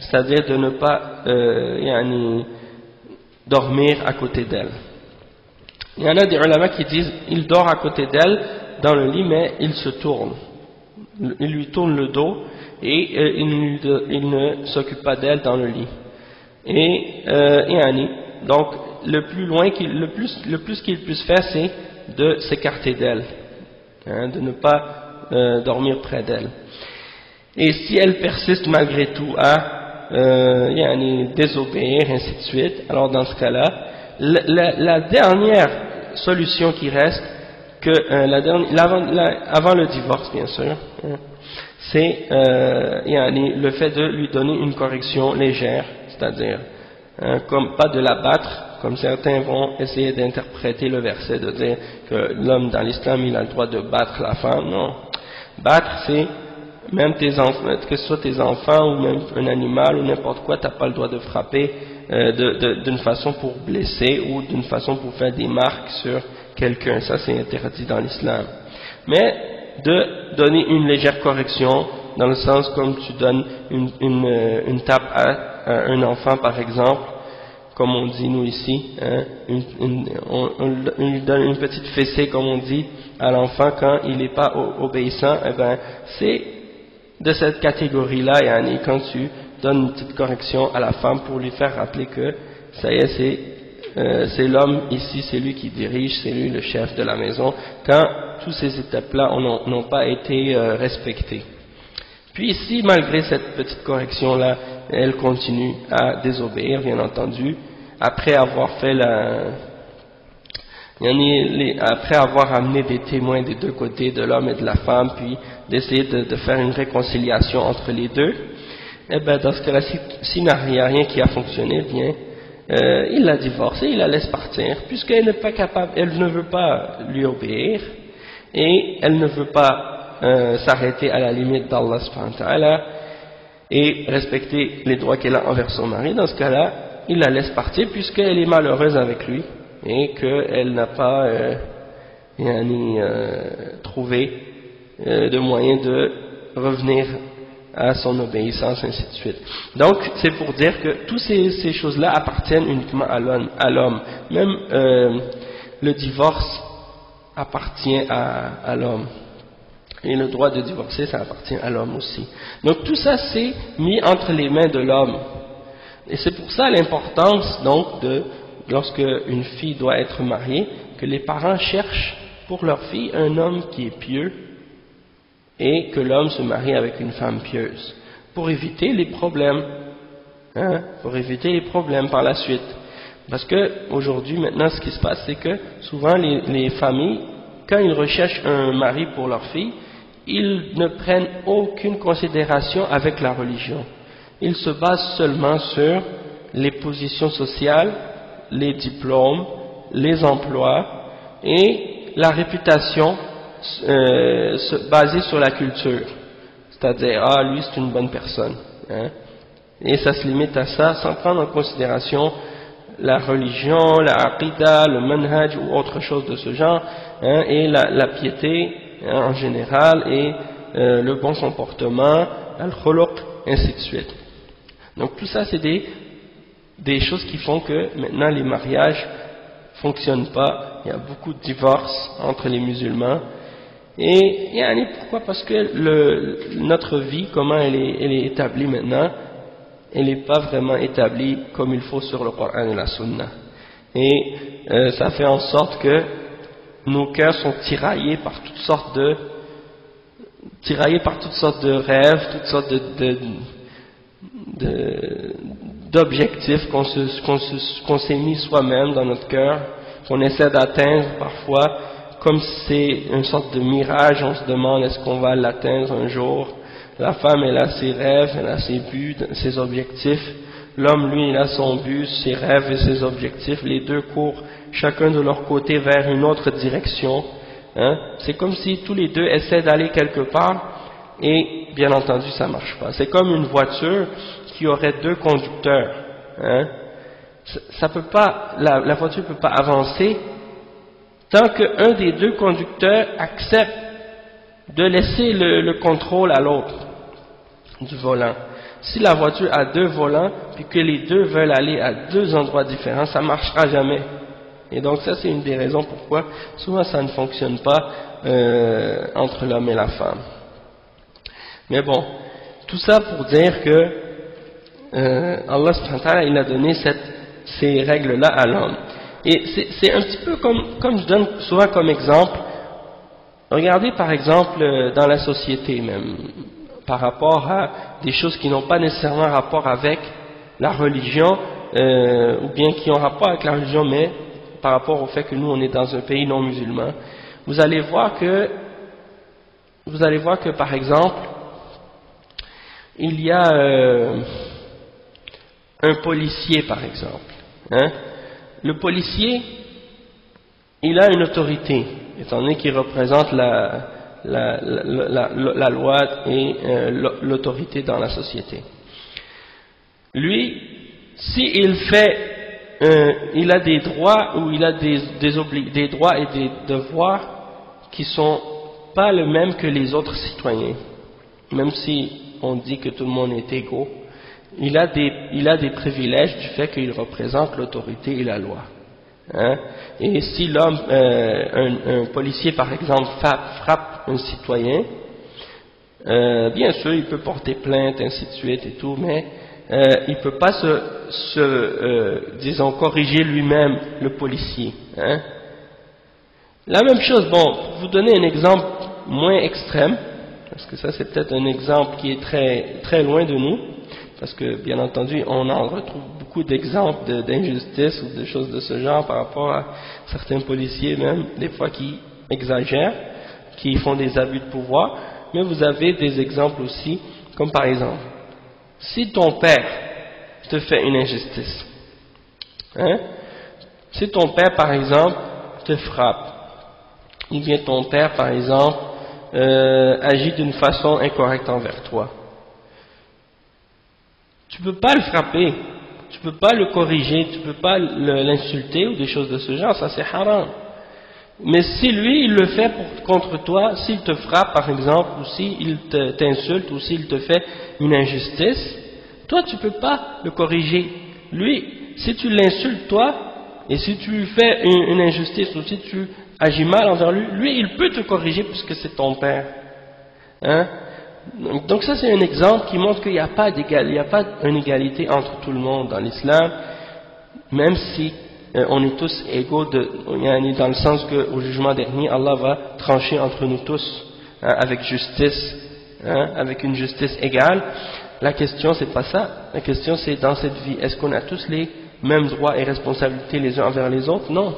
c'est-à-dire de ne pas dormir à côté d'elle. Il y en a des ulama qui disent il dort à côté d'elle dans le lit, mais il se tourne, il lui tourne le dos et il ne s'occupe pas d'elle dans le lit. Et donc le plus qu'il puisse faire, c'est de s'écarter d'elle, hein, de ne pas dormir près d'elle. Et si elle persiste malgré tout à désobéir, ainsi de suite, alors dans ce cas-là, la dernière solution qui reste, avant le divorce bien sûr, hein, c'est le fait de lui donner une correction légère, c'est-à-dire comme pas de la battre, comme certains vont essayer d'interpréter le verset, de dire que l'homme dans l'islam il a le droit de battre la femme. Non, battre c'est même tes enfants, que ce soit tes enfants ou même un animal ou n'importe quoi, t'as pas le droit de frapper d'une façon pour blesser ou d'une façon pour faire des marques sur quelqu'un. Ça c'est interdit dans l'islam. Mais de donner une légère correction, dans le sens comme tu donnes une tape à un enfant par exemple, comme on dit nous ici, hein, on lui donne une petite fessée comme on dit à l'enfant quand il n'est pas obéissant, eh ben c'est de cette catégorie-là, quand tu donnes une petite correction à la femme pour lui faire rappeler que ça y est, c'est l'homme ici, c'est lui qui dirige, c'est lui le chef de la maison, quand toutes ces étapes-là n'ont pas été respectées. Puis si malgré cette petite correction-là, elle continue à désobéir, bien entendu, après avoir fait après avoir amené des témoins des deux côtés, de l'homme et de la femme, puis d'essayer de faire une réconciliation entre les deux, eh ben dans ce cas-là, s'il n'y a rien qui a fonctionné, bien, il la divorce et il la laisse partir, puisqu'elle n'est pas capable, elle ne veut pas lui obéir, et elle ne veut pas s'arrêter à la limite d'Allah subhanahu wa ta'ala, et respecter les droits qu'elle a envers son mari, dans ce cas-là, il la laisse partir puisqu'elle est malheureuse avec lui et qu'elle n'a pas trouvé de moyen de revenir à son obéissance, ainsi de suite. Donc, c'est pour dire que toutes ces choses-là appartiennent uniquement à l'homme. Même le divorce appartient à l'homme. Et le droit de divorcer, ça appartient à l'homme aussi. Donc, tout ça, c'est mis entre les mains de l'homme. Et c'est pour ça l'importance, donc, lorsque une fille doit être mariée, que les parents cherchent pour leur fille un homme qui est pieux, et que l'homme se marie avec une femme pieuse, pour éviter les problèmes, pour éviter les problèmes par la suite. Parce que aujourd'hui, maintenant, ce qui se passe, c'est que souvent les familles, quand ils recherchent un mari pour leur fille, ils ne prennent aucune considération avec la religion. Ils se basent seulement sur les positions sociales, les diplômes, les emplois et la réputation basée sur la culture, c'est-à-dire lui c'est une bonne personne, et ça se limite à ça sans prendre en considération la religion, la aqida, le manhaj ou autre chose de ce genre, et la piété en général et le bon comportement, al-khuluq, ainsi de suite. Donc tout ça c'est des choses qui font que maintenant les mariages fonctionnent pas, il y a beaucoup de divorces entre les musulmans. Et pourquoi? Parce que notre vie, comment elle est établie maintenant, elle n'est pas vraiment établie comme il faut sur le Coran et la Sunna. Et ça fait en sorte que nos cœurs sont tiraillés par toutes sortes de rêves, toutes sortes d'objectifs qu'on s'est mis soi-même dans notre cœur, qu'on essaie d'atteindre parfois. Comme si c'est une sorte de mirage, on se demande est-ce qu'on va l'atteindre un jour. La femme, elle a ses rêves, elle a ses buts, ses objectifs. L'homme, lui, il a son but, ses rêves et ses objectifs. Les deux courent chacun de leur côté vers une autre direction. C'est comme si tous les deux essaient d'aller quelque part et, bien entendu, ça marche pas. C'est comme une voiture qui aurait deux conducteurs. Ça peut pas, la voiture peut pas avancer tant qu'un des deux conducteurs accepte de laisser le contrôle à l'autre du volant. Si la voiture a deux volants, puis que les deux veulent aller à deux endroits différents, ça ne marchera jamais. Et donc ça c'est une des raisons pourquoi souvent ça ne fonctionne pas entre l'homme et la femme. Mais bon, tout ça pour dire que Allah subhanahu wa ta'ala, il a donné ces règles-là à l'homme. Et c'est un petit peu comme je donne souvent comme exemple, regardez par exemple dans la société même, par rapport à des choses qui n'ont pas nécessairement rapport avec la religion, ou bien qui ont rapport avec la religion, mais par rapport au fait que nous on est dans un pays non musulman, vous allez voir que par exemple, il y a un policier par exemple, le policier, il a une autorité, étant donné qu'il représente la loi et l'autorité dans la société. Lui, s'il il a des droits ou il a des droits et des devoirs qui sont pas les mêmes que les autres citoyens, même si on dit que tout le monde est égaux. Il a des privilèges du fait qu'il représente l'autorité et la loi. Et si l'homme, un policier par exemple frappe un citoyen, bien sûr il peut porter plainte, ainsi de suite et tout, mais il ne peut pas disons corriger lui-même le policier. La même chose, bon, pour vous donner un exemple moins extrême, parce que ça c'est peut-être un exemple qui est très, très loin de nous, parce que bien entendu on en retrouve beaucoup d'exemples d'injustice ou de choses de ce genre par rapport à certains policiers même, des fois qui exagèrent, qui font des abus de pouvoir, mais vous avez des exemples aussi, comme par exemple, si ton père te fait une injustice, si ton père par exemple te frappe, ou bien ton père par exemple agit d'une façon incorrecte envers toi, Tu peux pas le frapper, tu peux pas le corriger, tu peux pas l'insulter ou des choses de ce genre, ça c'est haram. Mais si lui il le fait contre toi, s'il te frappe par exemple, ou s'il t'insulte, ou s'il te fait une injustice, toi tu peux pas le corriger. Lui, si tu l'insultes toi, et si tu lui fais une injustice, ou si tu agis mal envers lui, lui il peut te corriger puisque c'est ton père. Hein? Donc ça c'est un exemple qui montre qu'il n'y a pas une égalité entre tout le monde dans l'islam, même si on est tous égaux dans le sens qu'au jugement dernier, Allah va trancher entre nous tous, hein, avec justice, hein, avec une justice égale. La question c'est pas ça, la question c'est dans cette vie, est-ce qu'on a tous les mêmes droits et responsabilités les uns envers les autres? Non.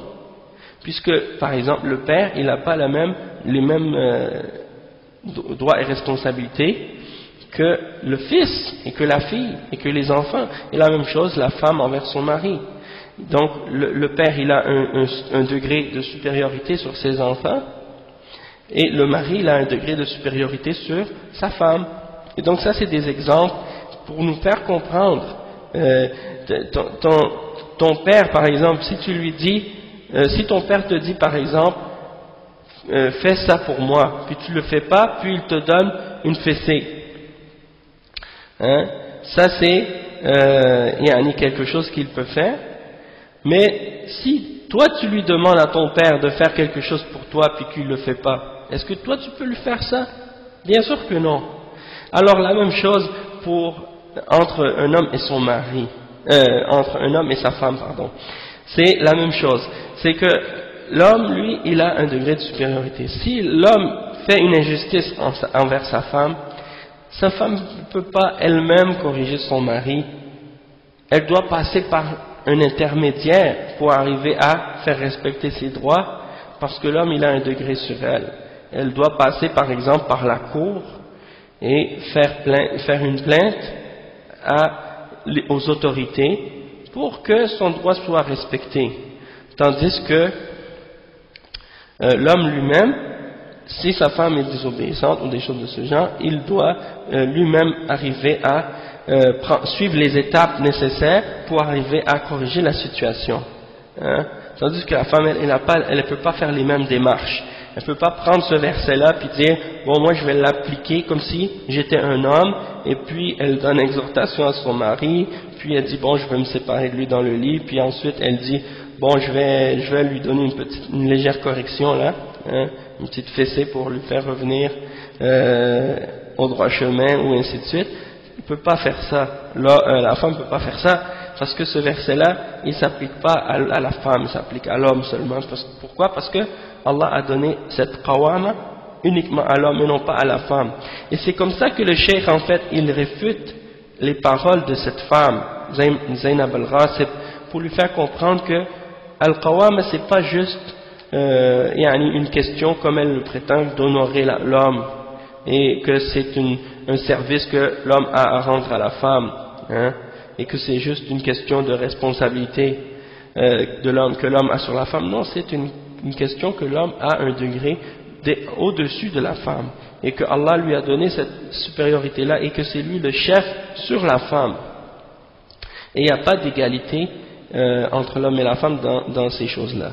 Puisque par exemple le père, il n'a pas les mêmes droits et responsabilités que le fils et que la fille et que les enfants, et la même chose la femme envers son mari. Donc le père il a un degré de supériorité sur ses enfants, et le mari il a un degré de supériorité sur sa femme. Et donc ça c'est des exemples pour nous faire comprendre. Ton père par exemple, si tu lui dis, si ton père te dit par exemple fais ça pour moi, puis tu le fais pas, puis il te donne une fessée, hein? Ça c'est quelque chose qu'il peut faire. Mais si toi tu lui demandes à ton père de faire quelque chose pour toi puis qu'il ne le fait pas, est-ce que toi tu peux lui faire ça? Bien sûr que non. Alors la même chose entre un homme et son mari, entre un homme et sa femme, pardon. C'est la même chose. C'est que l'homme, lui, il a un degré de supériorité. Si l'homme fait une injustice envers sa femme ne peut pas elle-même corriger son mari. Elle doit passer par un intermédiaire pour arriver à faire respecter ses droits, parce que l'homme il a un degré sur elle. Elle doit passer par exemple par la cour et faire une plainte aux autorités pour que son droit soit respecté. Tandis que l'homme lui-même, si sa femme est désobéissante ou des choses de ce genre, il doit lui-même arriver à suivre les étapes nécessaires pour arriver à corriger la situation. Hein? Tandis que la femme, elle ne peut pas faire les mêmes démarches. Elle ne peut pas prendre ce verset-là puis dire bon, moi je vais l'appliquer comme si j'étais un homme, et puis elle donne exhortation à son mari, puis elle dit bon, je vais me séparer de lui dans le lit, puis ensuite elle dit bon, je vais lui donner une légère correction là, hein, une petite fessée pour lui faire revenir au droit chemin, ou ainsi de suite. Il ne peut pas faire ça. La femme ne peut pas faire ça, parce que ce verset-là, il ne s'applique pas à la femme, il s'applique à l'homme seulement. Pourquoi? Parce que Allah a donné cette qawama uniquement à l'homme et non pas à la femme. Et c'est comme ça que le cheikh, en fait, il réfute les paroles de cette femme, Zainab al-Ghasib, pour lui faire comprendre que al-qawama, c'est pas juste une question, comme elle le prétend, d'honorer l'homme, et que c'est un service que l'homme a à rendre à la femme, hein, et que c'est juste une question de responsabilité de l'homme, que l'homme a sur la femme. Non, c'est une question que l'homme a un degré au-dessus de la femme, et que Allah lui a donné cette supériorité-là, et que c'est lui le chef sur la femme. Et il n'y a pas d'égalité entre l'homme et la femme dans ces choses-là.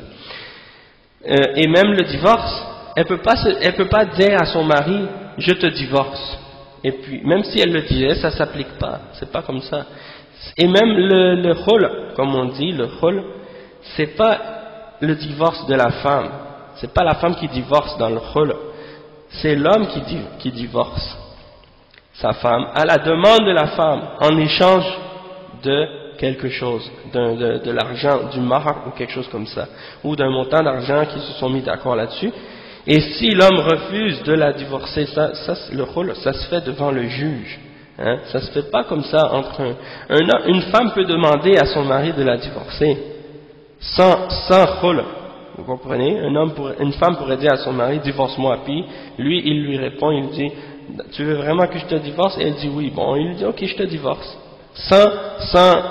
Et même le divorce, elle peut pas dire à son mari je te divorce, et puis même si elle le disait, ça s'applique pas, c'est pas comme ça. Et même le khul, comme on dit, le khul, c'est pas le divorce de la femme, c'est pas la femme qui divorce dans le khul, c'est l'homme qui divorce sa femme à la demande de la femme, en échange de quelque chose, de l'argent, du mahar ou quelque chose comme ça, ou d'un montant d'argent qui se sont mis d'accord là-dessus. Et si l'homme refuse de la divorcer, le khul, ça se fait devant le juge, hein? Ça se fait pas comme ça entre une femme peut demander à son mari de la divorcer sans khul, vous comprenez? Une femme pourrait dire à son mari divorce-moi, puis lui il lui répond, il dit tu veux vraiment que je te divorce? Et elle dit oui, bon, il lui dit ok, je te divorce, sans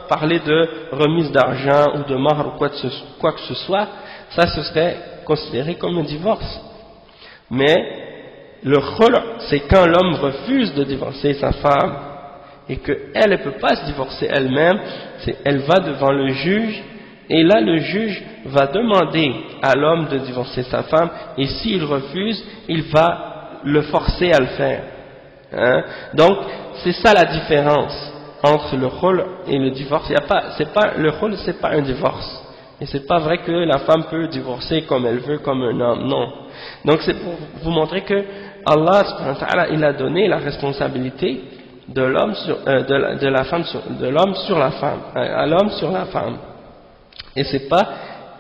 parler de remise d'argent ou de mahar ou quoi que ce soit. Ça ce serait considéré comme un divorce. Mais le khul, c'est quand l'homme refuse de divorcer sa femme, et qu'elle ne peut pas se divorcer elle-même, elle va devant le juge, et là le juge va demander à l'homme de divorcer sa femme, et s'il refuse, il va le forcer à le faire. Hein? Donc c'est ça la différence entre le khul et le divorce. Le khul, c'est pas un divorce. Et c'est pas vrai que la femme peut divorcer comme elle veut, comme un homme, non. Donc c'est pour vous montrer que Allah subhanahu wa ta'ala, il a donné la responsabilité de l'homme sur, de l'homme sur la femme, à l'homme sur la femme. Et c'est pas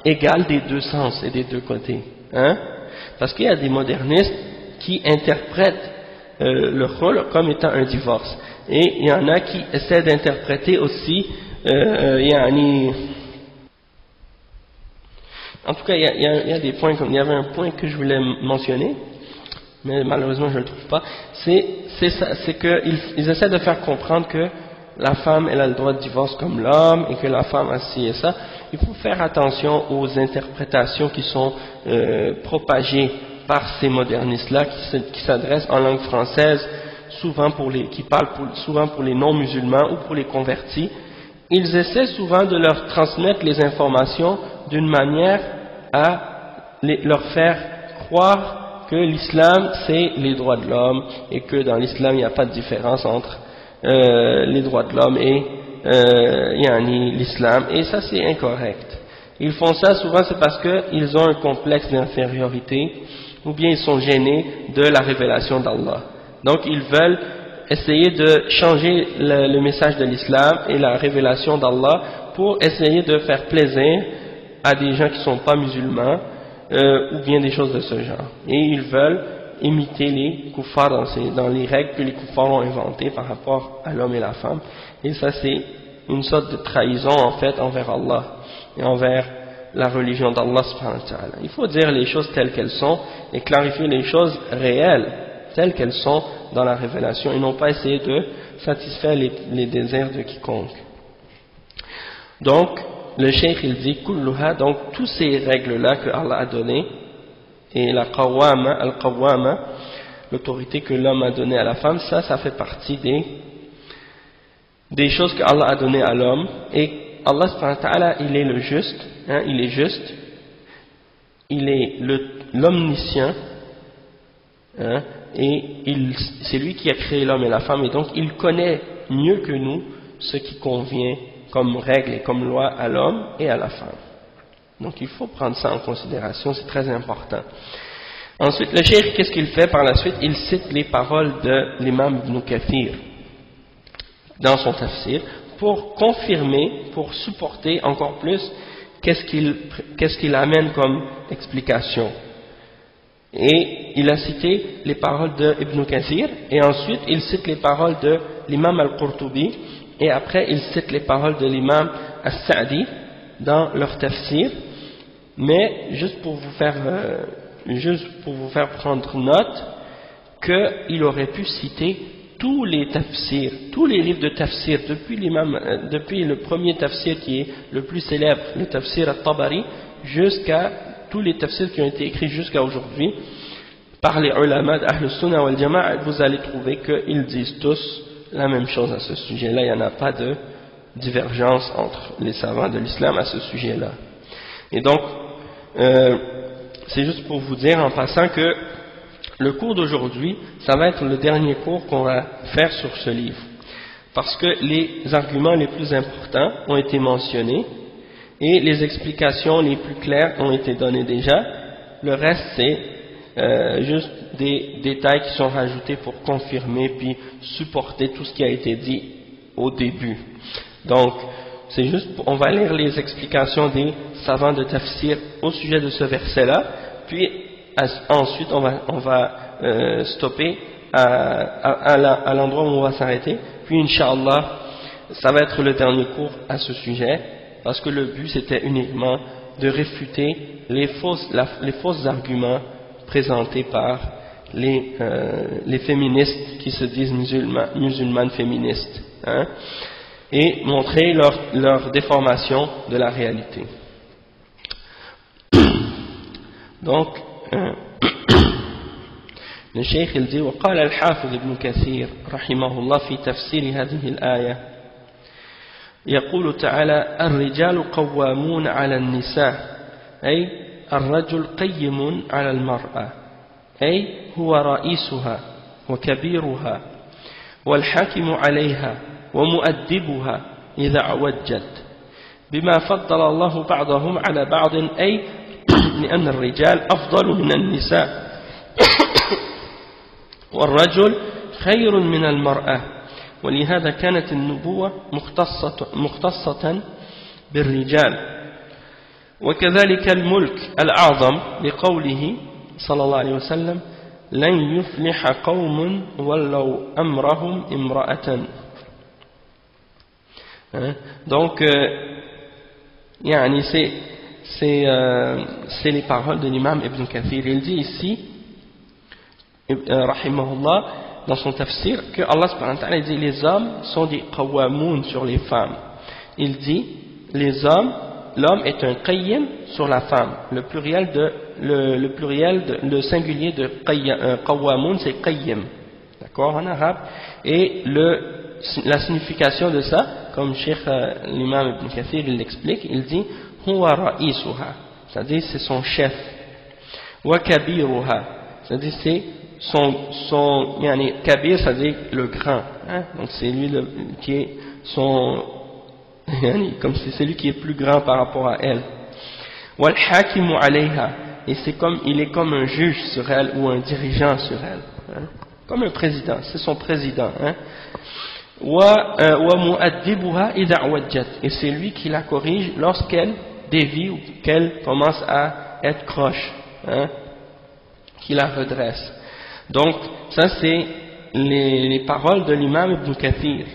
égal des deux sens et des deux côtés, hein. Parce qu'il y a des modernistes qui interprètent le khul comme étant un divorce. Et il y en a qui essaient d'interpréter aussi, en tout cas, il y a des points, comme il y avait un point que je voulais mentionner, mais malheureusement je ne le trouve pas. C'est qu'ils essaient de faire comprendre que la femme, elle a le droit de divorce comme l'homme, et que la femme a ci et ça. Il faut faire attention aux interprétations qui sont propagées par ces modernistes-là, qui s'adressent en langue française, qui parlent souvent pour les non-musulmans ou pour les convertis. Ils essaient souvent de leur transmettre les informations d'une manière à leur faire croire que l'islam c'est les droits de l'homme, et que dans l'islam il n'y a pas de différence entre les droits de l'homme et l'islam, et ça c'est incorrect. Ils font ça souvent, c'est parce qu'ils ont un complexe d'infériorité, ou bien ils sont gênés de la révélation d'Allah. Donc ils veulent essayer de changer le message de l'islam et la révélation d'Allah pour essayer de faire plaisir à des gens qui ne sont pas musulmans, ou bien des choses de ce genre. Et ils veulent imiter les kuffars dans les règles que les kuffars ont inventées par rapport à l'homme et la femme. Et ça c'est une sorte de trahison en fait envers Allah et envers la religion d'Allah subhanahu wa ta'ala. Il faut dire les choses telles qu'elles sont et clarifier les choses réelles telles qu'elles sont dans la révélation, et non pas essayer de satisfaire les désirs de quiconque. Donc le cheikh il dit kulluha, donc toutes ces règles là que Allah a données, et la qawwama, al-qawwama, l'autorité que l'homme a donnée à la femme, ça fait partie des choses que Allah a données à l'homme. Et Allah subhanahu wa ta'ala, il est le juste, hein, il est juste, il est l'omniscient, hein, et c'est lui qui a créé l'homme et la femme, et donc il connaît mieux que nous ce qui convient comme règle et comme loi à l'homme et à la femme. Donc il faut prendre ça en considération, c'est très important. Ensuite, le cheikh, qu'est-ce qu'il fait par la suite? Il cite les paroles de l'imam Ibn Kathir dans son tafsir pour confirmer, pour supporter encore plus qu'est-ce qu'il amène comme explication. Et il a cité les paroles de Ibn Kathir, et ensuite il cite les paroles de l'imam Al-Qurtubi, et après il cite les paroles de l'imam As-Sa'di dans leur tafsir. Mais juste pour vous faire prendre note qu'il aurait pu citer tous les tafsirs, tous les livres de tafsir, depuis le premier tafsir qui est le plus célèbre, le tafsir al-Tabari, jusqu'à tous les tafsirs qui ont été écrits jusqu'à aujourd'hui par les ulama d'Ahl Sunnah wal Jama'a, vous allez trouver qu'ils disent tous la même chose à ce sujet-là. Il n'y en a pas de divergence entre les savants de l'islam à ce sujet-là. Et donc, c'est juste pour vous dire en passant que le cours d'aujourd'hui, ça va être le dernier cours qu'on va faire sur ce livre, parce que les arguments les plus importants ont été mentionnés et les explications les plus claires ont été données déjà. Le reste c'est juste des détails qui sont rajoutés pour confirmer puis supporter tout ce qui a été dit au début. Donc c'est juste, on va lire les explications des savants de tafsir au sujet de ce verset-là, puis ensuite on va stopper à l'endroit où on va s'arrêter, puis Inch'Allah ça va être le dernier cours à ce sujet, parce que le but c'était uniquement de réfuter les fausses arguments présentés par les féministes qui se disent musulmanes féministes, hein, et montrer leur déformation de la réalité. Donc Le Cheikh il dit وقال الحافظ ابن كثير رحمه الله في تفسير هذه الآية يقول تعالى الرجال قوامون على النساء أي الرجل قيم على المرأة أي هو رئيسها وكبيرها والحاكم عليها ومؤدبها إذا عوجت بما فضل الله بعضهم على بعض أي لأن الرجال أفضل من النساء والرجل خير من المرأة ولهذا كانت النبوة مختصة بالرجال وكذلك الملك الأعظم لقوله صلى الله عليه وسلم لن يفلح قوم ولو أمرهم امرأة. Donc c'est les paroles de l'imam Ibn Kathir. Il dit ici rahimahullah dans son tafsir que Allah subhanahu wa ta'ala dit les hommes sont des qawamoun sur les femmes. Il dit les hommes, l'homme est un qayyim sur la femme. Le singulier de qawamoun c'est qayyim, d'accord, en arabe. Et la signification de ça, comme Cheikh l'imam Ibn Kathir il l'explique, il dit huwa ra'isuha, c'est-à-dire c'est son chef, wa kabiruha, c'est-à-dire c'est son kabir, c'est-à-dire le grand, hein? Donc c'est lui qui est son comme c'est lui qui est plus grand par rapport à elle. Wal hakimu alayha, et c'est comme il est comme un juge sur elle ou un dirigeant sur elle, hein? Comme un président, c'est son président, hein? Wa mu'addibuha idha awajjat, et c'est lui qui la corrige lorsqu'elle dévie ou qu'elle commence à être croche, hein? Qui la redresse. Donc ça c'est les paroles de l'imam Ibn Kathir.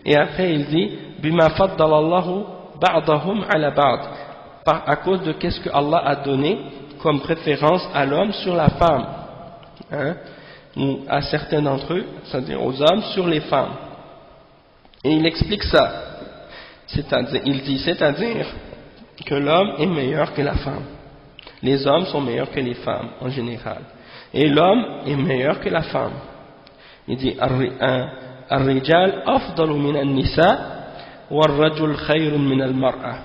Et après il dit bima faddalallahu ba'dahum ala ba'd, à cause de qu'est-ce que Allah a donné comme préférence à l'homme sur la femme, hein? Ou à certains d'entre eux, c'est-à-dire aux hommes sur les femmes. Et il explique ça, il dit c'est-à-dire que l'homme est meilleur que la femme. Les hommes sont meilleurs que les femmes en général. Et l'homme est meilleur que la femme. Il dit Ar-rijal afdalu min an-nisa war-rajul khayrun min al-mar'a.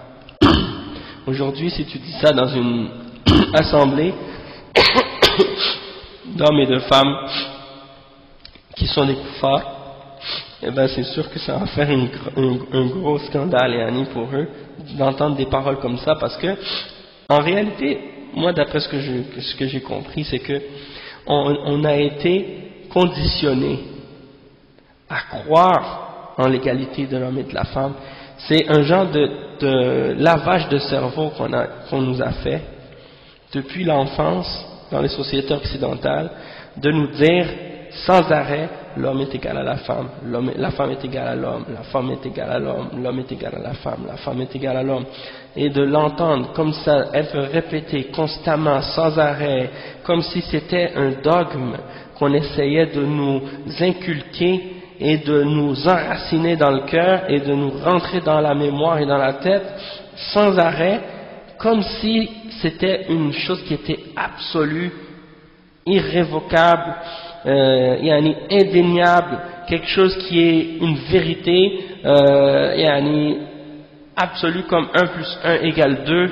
Aujourd'hui, si tu dis ça dans une assemblée d'hommes et de femmes qui sont des kuffars, eh ben c'est sûr que ça va faire un gros scandale pour eux d'entendre des paroles comme ça, parce que en réalité, moi d'après ce que j'ai compris, c'est que on a été conditionné à croire en l'égalité de l'homme et de la femme. C'est un genre de lavage de cerveau qu'on nous a fait depuis l'enfance dans les sociétés occidentales, de nous dire sans arrêt l'homme est égal à la femme, la femme est égale à l'homme, la femme est égale à l'homme, l'homme est égal à la femme, la femme est égale à l'homme, et de l'entendre comme ça, être répété constamment, sans arrêt, comme si c'était un dogme qu'on essayait de nous inculquer et de nous enraciner dans le cœur et de nous rentrer dans la mémoire et dans la tête sans arrêt, comme si c'était une chose qui était absolue, irrévocable, indéniable, quelque chose qui est une vérité absolue comme 1 plus 1 égale 2,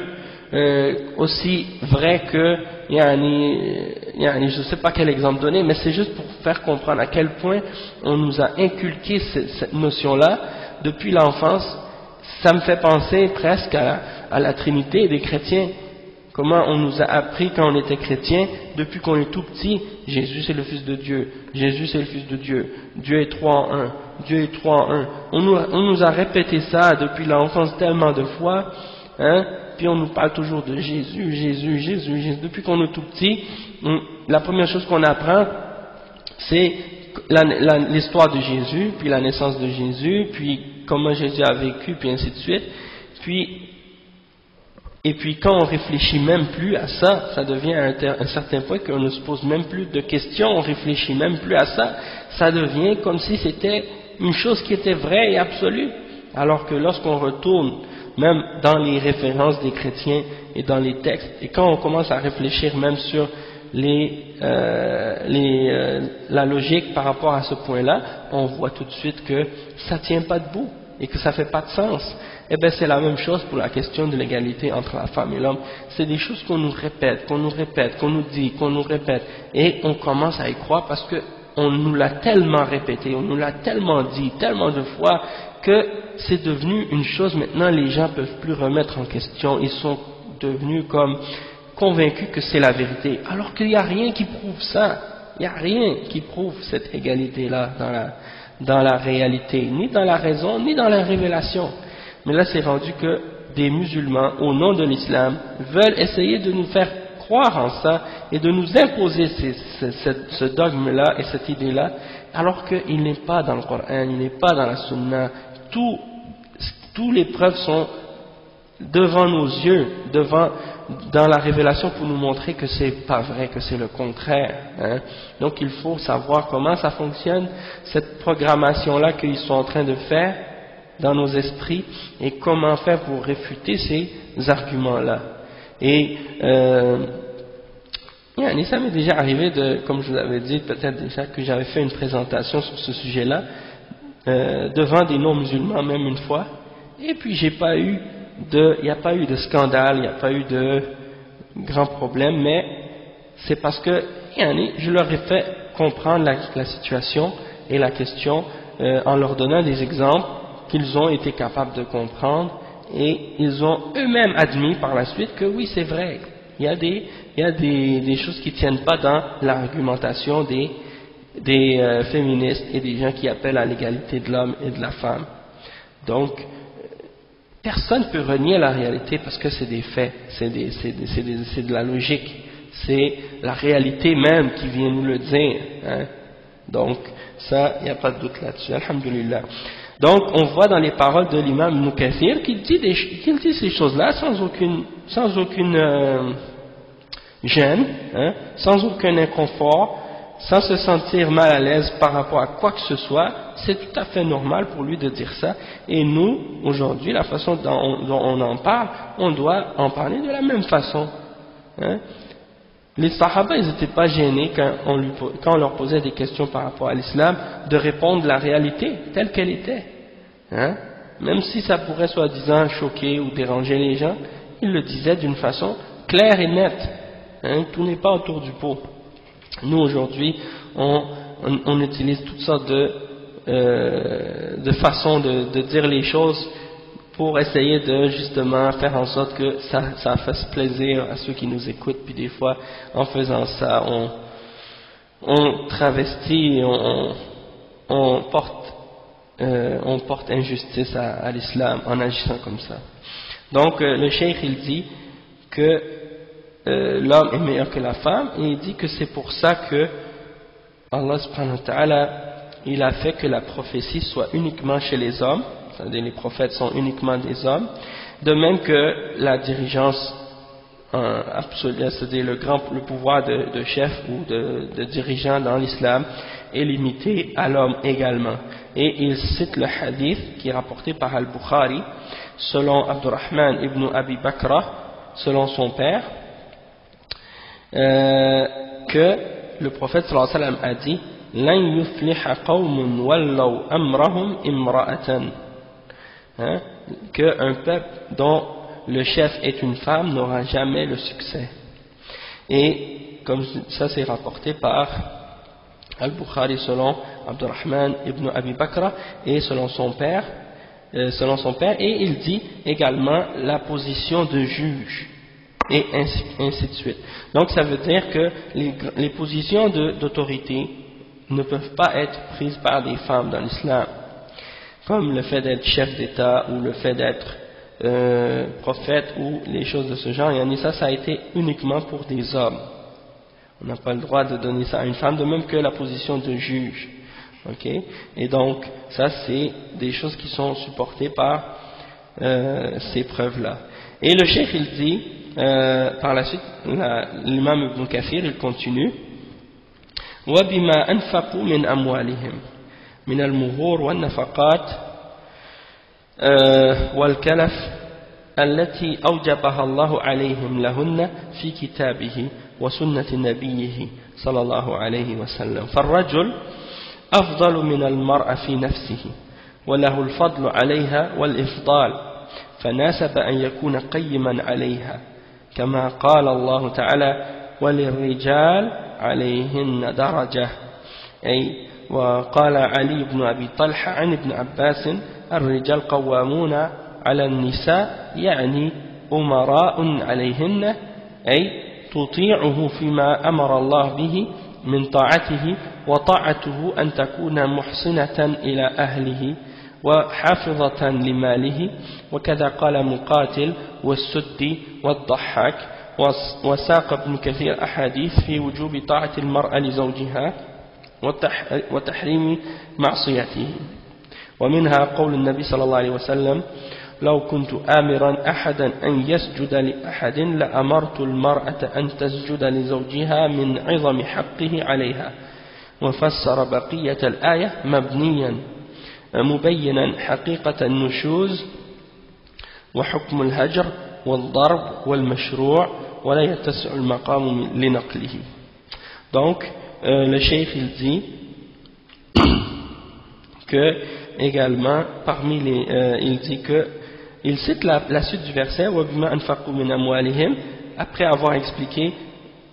aussi vrai que je ne sais pas quel exemple donner, mais c'est juste pour faire comprendre à quel point on nous a inculqué cette notion-là depuis l'enfance. Ça me fait penser presque à la Trinité des chrétiens. Comment on nous a appris quand on était chrétien, depuis qu'on est tout petit, Jésus c'est le Fils de Dieu, Jésus c'est le Fils de Dieu, Dieu est 3 en 1, Dieu est 3 en 1. On nous a répété ça depuis l'enfance tellement de fois, hein, puis on nous parle toujours de Jésus, Jésus, Jésus, Jésus. Depuis qu'on est tout petit, la première chose qu'on apprend, c'est l'histoire de Jésus, puis la naissance de Jésus, puis comment Jésus a vécu, puis ainsi de suite. Et puis quand on réfléchit même plus à ça, ça devient à un certain point qu'on ne se pose même plus de questions, on réfléchit même plus à ça, ça devient comme si c'était une chose qui était vraie et absolue. Alors que lorsqu'on retourne, même dans les références des chrétiens et dans les textes, et quand on commence à réfléchir même sur la logique par rapport à ce point-là, on voit tout de suite que ça tient pas debout et que ça fait pas de sens. Eh bien c'est la même chose pour la question de l'égalité entre la femme et l'homme. C'est des choses qu'on nous répète, qu'on nous dit, qu'on nous répète, et on commence à y croire parce que on nous l'a tellement répété, on nous l'a tellement dit, tellement de fois, que c'est devenu une chose. Maintenant les gens peuvent plus remettre en question, ils sont devenus comme convaincus que c'est la vérité, alors qu'il n'y a rien qui prouve ça. Il n'y a rien qui prouve cette égalité-là dans la réalité, ni dans la raison, ni dans la révélation. Mais là, c'est rendu que des musulmans, au nom de l'islam, veulent essayer de nous faire croire en ça et de nous imposer ce dogme-là et cette idée-là, alors qu'il n'est pas dans le Coran, il n'est pas dans la Sunna. Tous les preuves sont devant nos yeux, dans la révélation pour nous montrer que c'est pas vrai, que c'est le contraire. Hein. Donc il faut savoir comment ça fonctionne, cette programmation-là qu'ils sont en train de faire dans nos esprits, et comment faire pour réfuter ces arguments-là. Et ça m'est déjà arrivé comme je vous avais dit peut-être déjà, que j'avais fait une présentation sur ce sujet-là devant des non-musulmans même une fois, et puis il n'y a pas eu de scandale, il n'y a pas eu de grand problème, mais c'est parce que je leur ai fait comprendre la situation et la question en leur donnant des exemples qu'ils ont été capables de comprendre, et ils ont eux-mêmes admis par la suite que oui, c'est vrai, il y a des choses qui ne tiennent pas dans l'argumentation des féministes et des gens qui appellent à l'égalité de l'homme et de la femme. Donc personne ne peut renier la réalité parce que c'est des faits, c'est de la logique, c'est la réalité même qui vient nous le dire. Hein. Donc ça, il n'y a pas de doute là-dessus, alhamdulillah. Donc on voit dans les paroles de l'imam Ibn Kathir qu'il dit ces choses-là sans aucune gêne, hein, sans aucun inconfort, sans se sentir mal à l'aise par rapport à quoi que ce soit. C'est tout à fait normal pour lui de dire ça, et nous, aujourd'hui, la façon dont on en parle, on doit en parler de la même façon. Hein. Les Sahaba, ils n'étaient pas gênés quand on leur posait des questions par rapport à l'islam, de répondre la réalité telle qu'elle était. Hein. Même si ça pourrait soi-disant choquer ou déranger les gens, ils le disaient d'une façon claire et nette. Hein. Tout n'est pas autour du pot. Nous, aujourd'hui, on utilise toutes sortes de façons de dire les choses pour essayer de justement faire en sorte que ça fasse plaisir à ceux qui nous écoutent. Puis des fois, en faisant ça, on travestit, on porte injustice à l'islam en agissant comme ça. Donc le cheikh, il dit que l'homme est meilleur que la femme, et il dit que c'est pour ça que Allah subhanahu wa ta'ala, il a fait que la prophétie soit uniquement chez les hommes, c'est-à-dire les prophètes sont uniquement des hommes, de même que la dirigeance absolue, c'est-à-dire le pouvoir de chef ou de dirigeant dans l'islam est limité à l'homme également. Et il cite le hadith qui est rapporté par Al-Bukhari selon Abdurrahman ibn Abi Bakra, selon son père, que le prophète sallallahu alayhi wa sallam a dit lan yufliha qawmun wallaw amrahum imra'atan, qu'un peuple dont le chef est une femme n'aura jamais le succès. Et comme ça c'est rapporté par Al-Bukhari selon Abdurrahman ibn Abi Bakra et selon son père, et il dit également la position de juge, et ainsi de suite. Donc ça veut dire que les positions d'autorité ne peuvent pas être prises par des femmes dans l'islam, comme le fait d'être chef d'État ou le fait d'être prophète ou les choses de ce genre. Et ça a été uniquement pour des hommes. On n'a pas le droit de donner ça à une femme, de même que la position de juge. Okay? Et donc ça c'est des choses qui sont supportées par ces preuves-là. Et le cheikh il dit par la suite, l'imam Ibn Kathir il continue وَبِمَا أَنْفَقُوا مِنْ أَمْوَالِهِمْ مِنَ الْمُهُورِ وَالنَّفَقَاتِ وَالْكَلَفِ التي أوجبها الله عليهم لهن في كتابه وسنة نبيه صلى الله عليه وسلم. فالرجل أفضل من المرأة في نفسه وله الفضل عليها والإفضال، فناسب أن يكون قيما عليها، كما قال الله تعالى وللرجال عليهن درجة. أي وقال علي بن أبي طلحة عن ابن عباس الرجال قوامون على النساء، يعني أمراء عليهن، أي تطيعه فيما أمر الله به من طاعته، وطاعته أن تكون محسنة إلى أهله وحافظة لماله. وكذا قال مقاتل والسدي والضحاك. وساق ابن كثير أحاديث في وجوب طاعة المرأة لزوجها وتحريم معصيته، ومنها قول النبي صلى الله عليه وسلم لو كنت آمرا أحدا أن يسجد لأحد لأمرت المرأة أن تسجد لزوجها من عظم حقه عليها. وفسر بقية الآية مبنيا مبينا حقيقة النشوز وحكم الهجر والضرب والمشروع ولا يتسع المقام لنقله. Donc le cheikh il dit que également parmi les il dit que il cite la suite du verset après avoir expliqué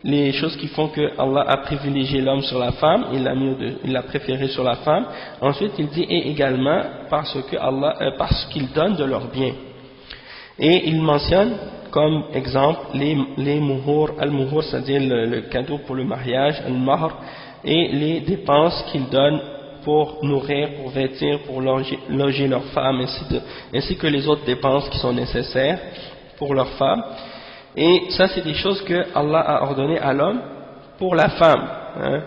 les choses qui font que Allah a privilégié l'homme sur la femme, il l'a préféré sur la femme. Ensuite il dit et également parce qu'il donne de leurs biens. Et il mentionne comme exemple les muhur, al-muhur, c'est-à-dire le cadeau pour le mariage, al-mahr, et les dépenses qu'ils donnent pour nourrir, pour vêtir, pour loger leurs femmes, ainsi que les autres dépenses qui sont nécessaires pour leurs femmes. Et ça, c'est des choses que Allah a ordonnées à l'homme pour la femme, hein,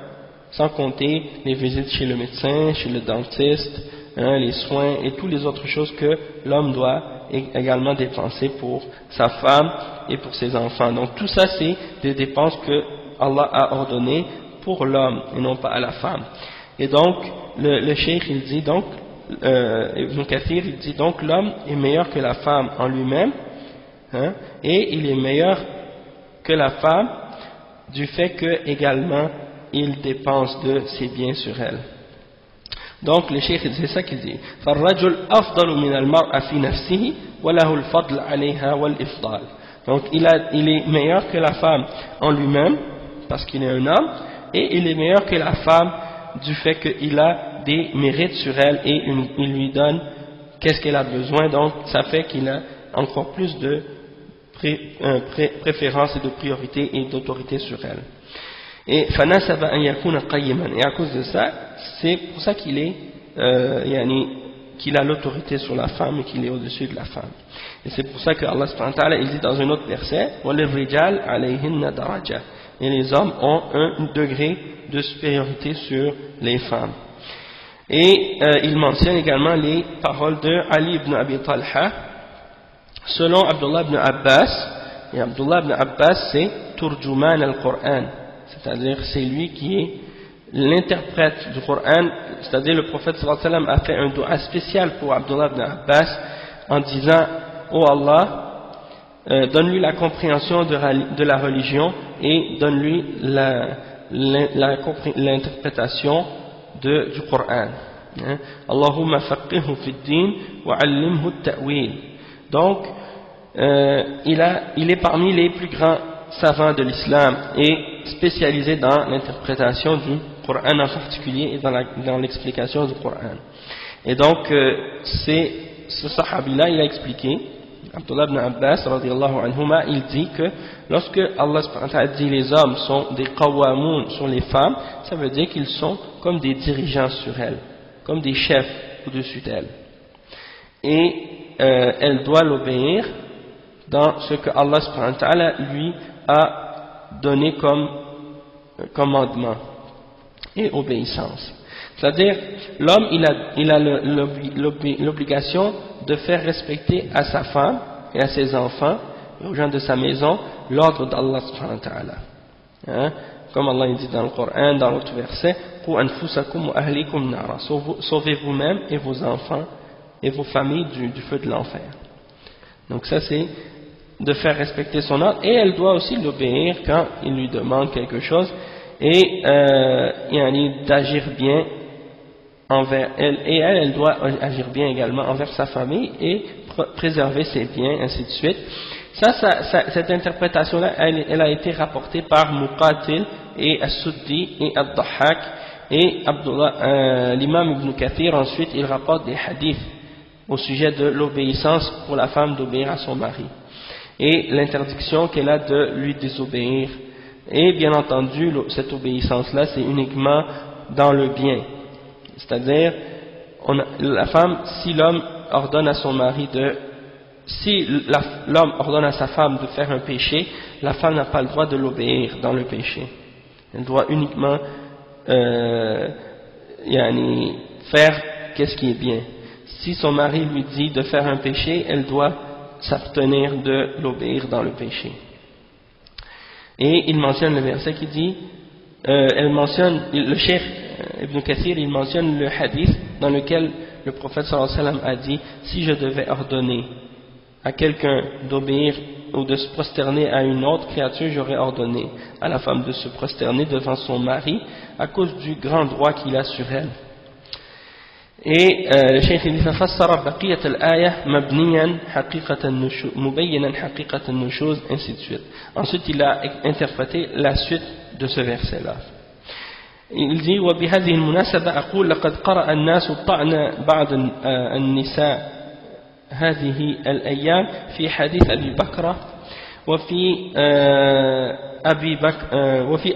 sans compter les visites chez le médecin, chez le dentiste, hein, les soins et toutes les autres choses que l'homme doit également dépenser pour sa femme et pour ses enfants. Donc tout ça, c'est des dépenses que Allah a ordonnées pour l'homme et non pas à la femme. Et donc le cheikh il dit donc Ibn Kathir il dit donc l'homme est meilleur que la femme en lui-même, hein, et il est meilleur que la femme du fait que également il dépense de ses biens sur elle. Donc le cheikh c'est ça qu'il dit فالرجل أفضل من المرأة في نفسه وله الفضل عليها والإفضال. Donc il est meilleur que la femme en lui-même parce qu'il est un homme, et il est meilleur que la femme du fait qu'il a des mérites sur elle et il lui donne qu'est-ce qu'elle a besoin. Donc ça fait qu'il a encore plus de préférence et de priorité et d'autorité sur elle. Et فناسب أن يكون قيما, et à cause de ça, c'est pour ça qu'il est qu'il a l'autorité sur la femme et qu'il est au-dessus de la femme. Et c'est pour ça que Allah subhanahu wa ta'ala il dit dans un autre verset وَلِلرِّجَالِ عَلَيْهِنَّ دَرَجَةٌ, et les hommes ont un degré de supériorité sur les femmes. Et il mentionne également les paroles de Ali ibn Abi Talha selon Abdullah ibn Abbas. Et Abdullah ibn Abbas c'est Turjuman al-Qur'an, c'est-à-dire c'est lui qui est l'interprète du Coran. C'est-à-dire le prophète sallallahu alayhi wa sallam a fait un dua spécial pour Abdullah ibn Abbas en disant oh Allah, donne-lui la compréhension de la religion et donne-lui l'interprétation du Coran. Allahumma faqihhu fid din wa allimhu at-ta'wil. Donc il est parmi les plus grands savants de l'islam et spécialisé dans l'interprétation du Coran en particulier et dans l'explication du Coran. Et donc ce sahabi-là il a expliqué, Abdullah ibn Abbas radiyallahu anhuma, il dit que lorsque Allah subhanahu wa ta'ala dit les hommes sont des qawamoun sur les femmes, ça veut dire qu'ils sont comme des dirigeants sur elles, comme des chefs au-dessus d'elles, et elle doit l'obéir dans ce que Allah subhanahu wa ta'ala lui a donné comme commandement et obéissance. C'est-à-dire l'homme il a l'obligation de faire respecter à sa femme et à ses enfants et aux gens de sa maison l'ordre d'Allah subhanahu wa ta'ala, hein? Comme Allah dit dans le Coran dans l'autre verset Qu anfusakum wa ahlikum nara, sauvez vous-même et vos enfants et vos familles du feu de l'enfer. Donc ça c'est de faire respecter son ordre, et elle doit aussi l'obéir quand il lui demande quelque chose, et d'agir bien envers elle, et elle doit agir bien également envers sa famille et préserver ses biens, ainsi de suite. Cette interprétation-là, elle a été rapportée par Muqatil et As-Suddi et Ad-Dahhak et l'imam Ibn Kathir. Ensuite, il rapporte des hadiths au sujet de l'obéissance pour la femme d'obéir à son mari et l'interdiction qu'elle a de lui désobéir. Et bien entendu, cette obéissance-là, c'est uniquement dans le bien. C'est-à-dire, la femme, si l'homme ordonne à son mari si l'homme ordonne à sa femme de faire un péché, la femme n'a pas le droit de l'obéir dans le péché. Elle doit uniquement faire qu'est-ce qui est bien. Si son mari lui dit de faire un péché, elle doit s'abstenir de l'obéir dans le péché. Et il mentionne le verset qui dit, le cheikh Ibn Kathir, il mentionne le hadith dans lequel le prophète sallallahu alayhi wa sallam a dit, si je devais ordonner à quelqu'un d'obéir ou de se prosterner à une autre créature, j'aurais ordonné à la femme de se prosterner devant son mari à cause du grand droit qu'il a sur elle. Et le cheikh il dit ففسر بقية الآية مبنيا حقيقة النشوز مبينا حقيقة النشوز, ainsi de suite. Ensuite il a interprété la suite de ce verset là. Il dit وبهذه المناسبة أقول لقد قرأ الناس طعن بعض النساء هذه الأيام في حديث أبي بكر وفي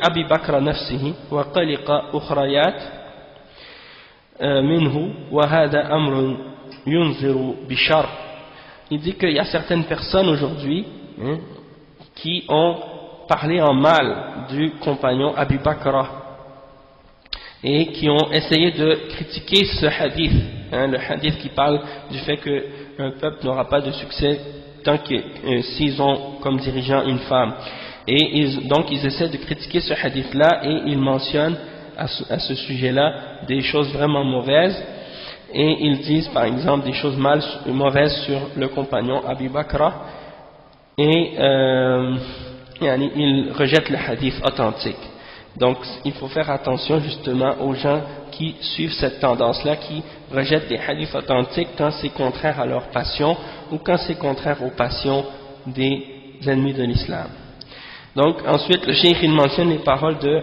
أبي بكر نفسه وقلق أخريات منه وهذا أمر ينذر بشر. Il dit qu'il y a certaines personnes aujourd'hui qui ont parlé en mal du compagnon Abu Bakr et qui ont essayé de critiquer ce hadith, le hadith qui parle du fait qu'un peuple n'aura pas de succès tant que s'ils ont comme dirigeant une femme. Et donc ils essaient de critiquer ce hadith-là et ils mentionnent à ce sujet-là des choses vraiment mauvaises, et ils disent par exemple des choses mauvaises sur le compagnon Abu Bakr, et ils rejettent le hadith authentique. Donc il faut faire attention justement aux gens qui suivent cette tendance-là, qui rejettent des hadiths authentiques quand c'est contraire à leur passion ou quand c'est contraire aux passions des ennemis de l'islam. Donc ensuite le cheikh il mentionne les paroles de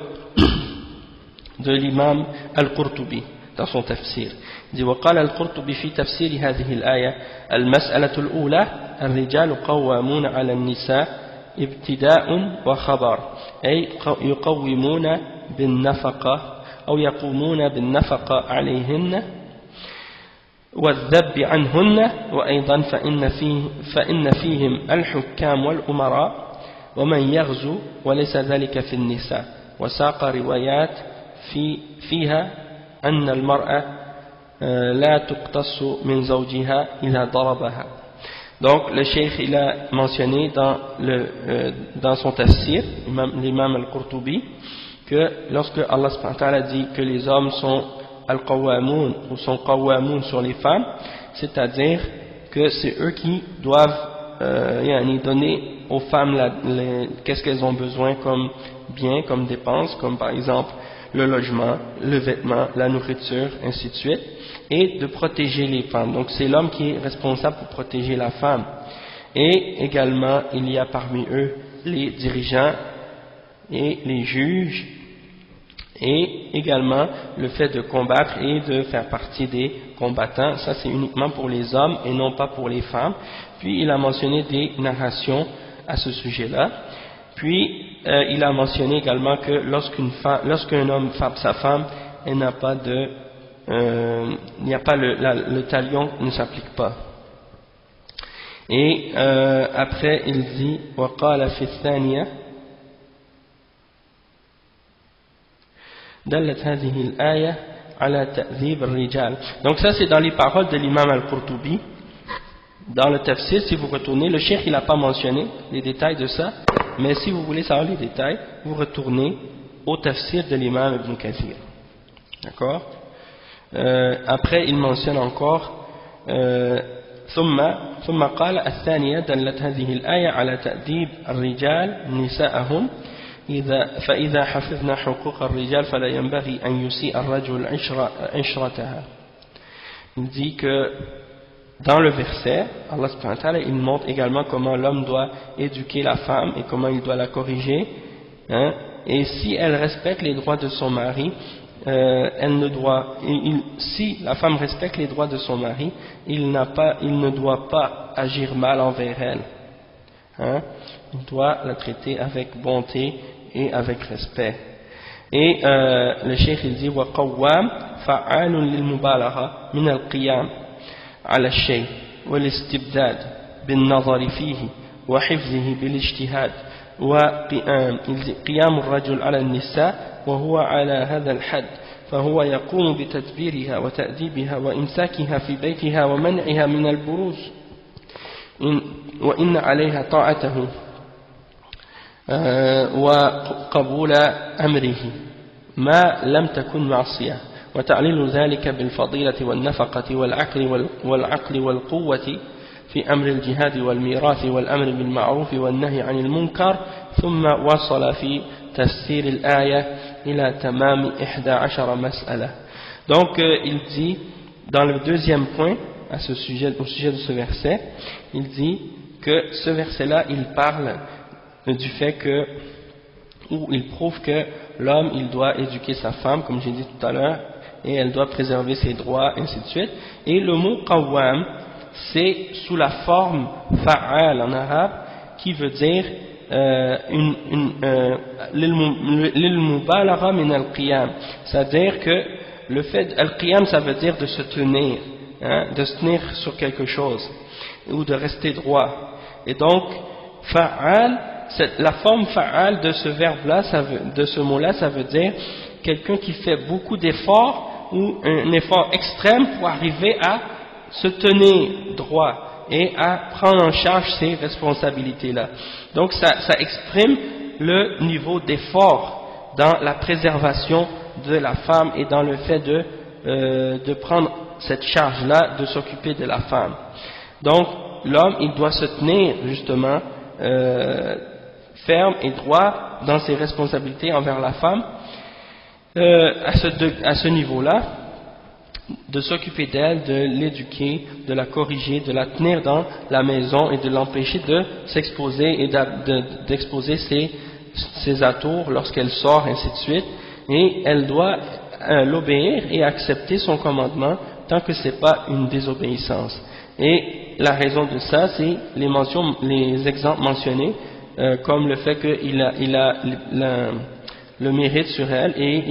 l'imam Al-Qurtubi dans son tafsir. Il dit وقال القرطبي في تفسير هذه الآية المسألة الأولى الرجال قوامون على النساء ابتداء وخبر أي يقومون بالنفقة أو يقومون بالنفقة عليهن والذب عنهن وأيضا فإن فيهم الحكام والأمراء ومن يغزو وليس ذلك في النساء وساق روايات فيها أن المرأة لا تقتص من زوجها إذا ضربها. Donc le cheikh il a mentionné dans son tafsir, l'imam Al-Qurtubi, que lorsque Allah subhanahu wa ta'ala dit que les hommes sont al-qawwamoun ou sont qawwamoun sur les femmes, c'est-à-dire que c'est eux qui doivent donner aux femmes qu'est-ce qu'elles ont besoin comme bien, comme dépenses, comme par exemple le logement, le vêtement, la nourriture, ainsi de suite, et de protéger les femmes. Donc c'est l'homme qui est responsable pour protéger la femme. Et également il y a parmi eux les dirigeants et les juges, et également le fait de combattre et de faire partie des combattants. Ça c'est uniquement pour les hommes et non pas pour les femmes. Puis il a mentionné des narrations à ce sujet-là. Puis il a mentionné également que lorsqu'un homme frappe sa femme, elle n'a pas le talion ne s'applique pas. Et après il dit وقال في الثانية دلت هذه الآية على تأذيب الرجال. Donc ça c'est dans les paroles de l'imam Al-Qurtubi. Dans le tafsir, si vous retournez, le cheikh il n'a pas mentionné les détails de ça, mais si vous voulez savoir les détails, vous retournez au tafsir de l'imam Ibn Kathir. D'accord? Après il mentionne encore ثم قال الثانية دلت هذه الآية على تأديب الرجال نساءهم فإذا حفظنا حقوق الرجال فلا ينبغي أن يسيء الرجل عشرتها. Il dit que dans le verset, Allah subhanahu wa ta'ala, il montre également comment l'homme doit éduquer la femme et comment il doit la corriger, hein, et si elle respecte les droits de son mari, si la femme respecte les droits de son mari, il ne doit pas agir mal envers elle, hein, il doit la traiter avec bonté et avec respect. Et le cheikh il dit وَقَوَّامْ فَعَالٌ لِلْمُبَالَغَةِ مِنَ الْقِيَامِ على الشيء والاستبداد بالنظر فيه وحفظه بالاجتهاد وقيام الرجل على النساء وهو على هذا الحد فهو يقوم بتدبيرها وتأديبها وإمساكها في بيتها ومنعها من البروز وإن عليها طاعته وقبول أمره ما لم تكن معصية وتعليل ذلك بالفضيلة والنفقة والعقل والقوة في أمر الجهاد والميراث والأمر بالمعروف والنهي عن المنكر ثم وصل في تفسير الآية إلى تمام 11 مسألة. Donc il dit dans le deuxième point au sujet de ce verset, il dit que ce verset-là il parle du fait que, où il prouve que l'homme il doit éduquer sa femme comme j'ai dit tout à l'heure et elle doit préserver ses droits ainsi de suite, et le mot qawwam c'est sous la forme fa'al en arabe qui veut dire l'il-mubalagha min al-qiyam, c'est-à-dire que le fait al-qiyam ça veut dire de se tenir, hein, de se tenir sur quelque chose ou de rester droit, et donc fa'al, la forme fa'al de ce verbe-là, de ce mot-là, ça veut dire quelqu'un qui fait beaucoup d'efforts ou un effort extrême pour arriver à se tenir droit et à prendre en charge ces responsabilités-là. Donc ça exprime le niveau d'effort dans la préservation de la femme et dans le fait de prendre cette charge-là, de s'occuper de la femme. Donc l'homme, il doit se tenir justement ferme et droit dans ses responsabilités envers la femme, à ce niveau-là, de s'occuper d'elle, de l'éduquer, de la corriger, de la tenir dans la maison et de l'empêcher de s'exposer et d'exposer ses atours lorsqu'elle sort, ainsi de suite, et elle doit l'obéir et accepter son commandement tant que ce n'est pas une désobéissance. Et la raison de ça, c'est les exemples mentionnés, comme le fait qu'il a le mérite sur elle et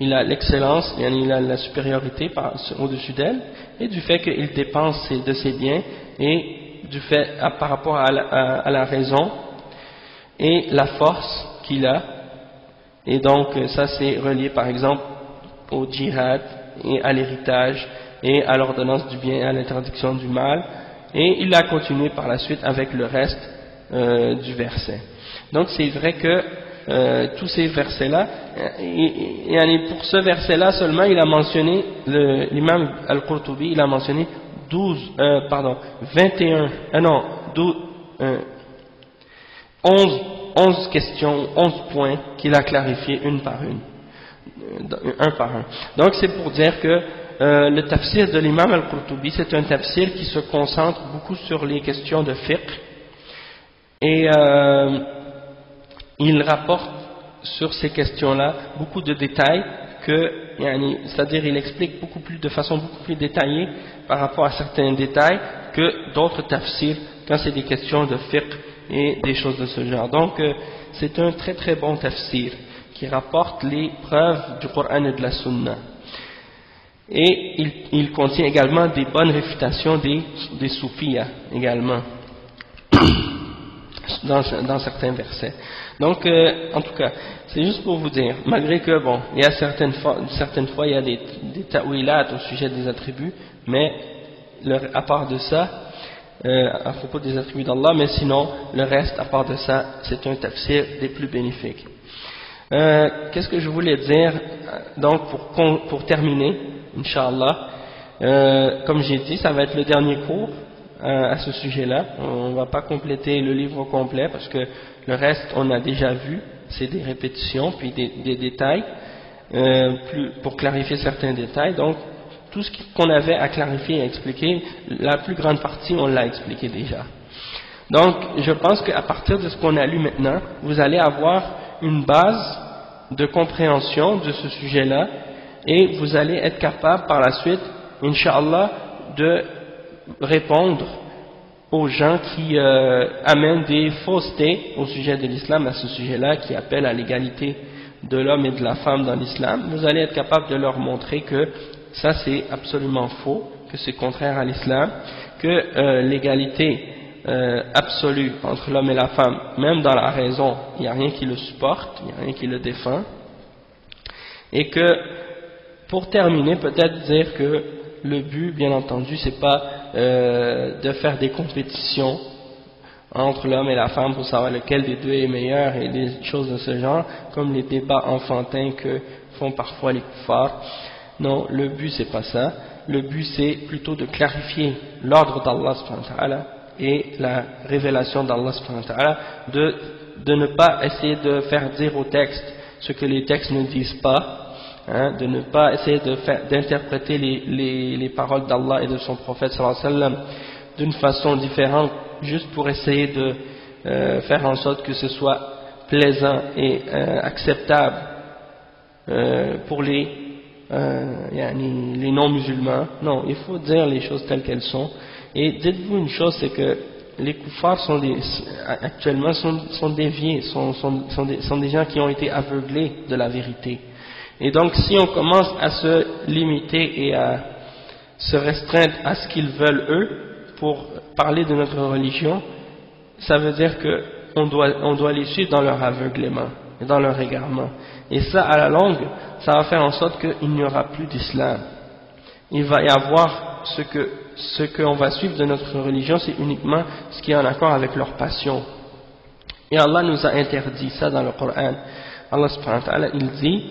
il a l'excellence, il a la supériorité au-dessus d'elle, et du fait qu'il dépense de ses biens, et du fait par rapport à la raison et la force qu'il a. Et donc ça c'est relié par exemple au djihad et à l'héritage et à l'ordonnance du bien et à l'interdiction du mal, et il a continué par la suite avec le reste du verset. Donc c'est vrai que tous ces versets-là, et pour ce verset-là seulement, il a mentionné, l'imam Al-Qurtubi, il a mentionné 11 questions, 11 points qu'il a clarifiés un par un. Donc c'est pour dire que le tafsir de l'imam Al-Qurtubi, c'est un tafsir qui se concentre beaucoup sur les questions de fiqh, et il rapporte sur ces questions-là beaucoup de détails, c'est-à-dire il explique de façon beaucoup plus détaillée par rapport à certains détails que d'autres tafsirs quand c'est des questions de fiqh et des choses de ce genre. Donc c'est un très très bon tafsir qui rapporte les preuves du Coran et de la Sunna, et il contient également des bonnes réfutations des soufiyas également dans certains versets. Donc en tout cas c'est juste pour vous dire, malgré que bon, il y a certaines fois il y a des ta'wilat au sujet des attributs, mais à part de ça, à propos des attributs d'Allah, mais sinon le reste à part de ça c'est un tafsir des plus bénéfiques. Qu'est-ce que je voulais dire donc pour terminer, Inch'Allah, comme j'ai dit, ça va être le dernier cours à ce sujet-là. On ne va pas compléter le livre au complet parce que le reste on a déjà vu, c'est des répétitions puis des détails pour clarifier certains détails. Donc tout ce qu'on avait à clarifier et à expliquer, la plus grande partie on l'a expliqué déjà. Donc je pense qu'à partir de ce qu'on a lu maintenant, vous allez avoir une base de compréhension de ce sujet-là et vous allez être capable par la suite, Inch'Allah, de répondre aux gens qui amènent des faussetés au sujet de l'islam, à ce sujet-là, qui appellent à l'égalité de l'homme et de la femme dans l'islam. Vous allez être capable de leur montrer que ça c'est absolument faux, que c'est contraire à l'islam, que l'égalité absolue entre l'homme et la femme, même dans la raison, il n'y a rien qui le supporte, il n'y a rien qui le défend, et que, pour terminer, peut-être dire que le but, bien entendu, c'est pas de faire des compétitions entre l'homme et la femme pour savoir lequel des deux est meilleur et des choses de ce genre, comme les débats enfantins que font parfois les kuffars. Non, le but c'est pas ça. Le but c'est plutôt de clarifier l'ordre d'Allah subhanahu wa ta'ala et la révélation d'Allah subhanahu wa ta'ala, de ne pas essayer de faire dire au texte ce que les textes ne disent pas, hein, de ne pas essayer d'interpréter les paroles d'Allah et de son prophète sallallahu alayhi wa sallam d'une façon différente, juste pour essayer de faire en sorte que ce soit plaisant et acceptable pour les non-musulmans. Non, il faut dire les choses telles qu'elles sont. Et dites-vous une chose, c'est que les kuffars actuellement sont déviés, sont des gens qui ont été aveuglés de la vérité. Et donc si on commence à se limiter et à se restreindre à ce qu'ils veulent eux pour parler de notre religion, ça veut dire qu'on doit les suivre dans leur aveuglement et dans leur égarement. Et ça, à la longue, ça va faire en sorte qu'il n'y aura plus d'islam. Il va y avoir ce qu'on va suivre de notre religion, c'est uniquement ce qui est en accord avec leur passion. Et Allah nous a interdit ça dans le Coran. Allah subhanahu wa ta'ala, il dit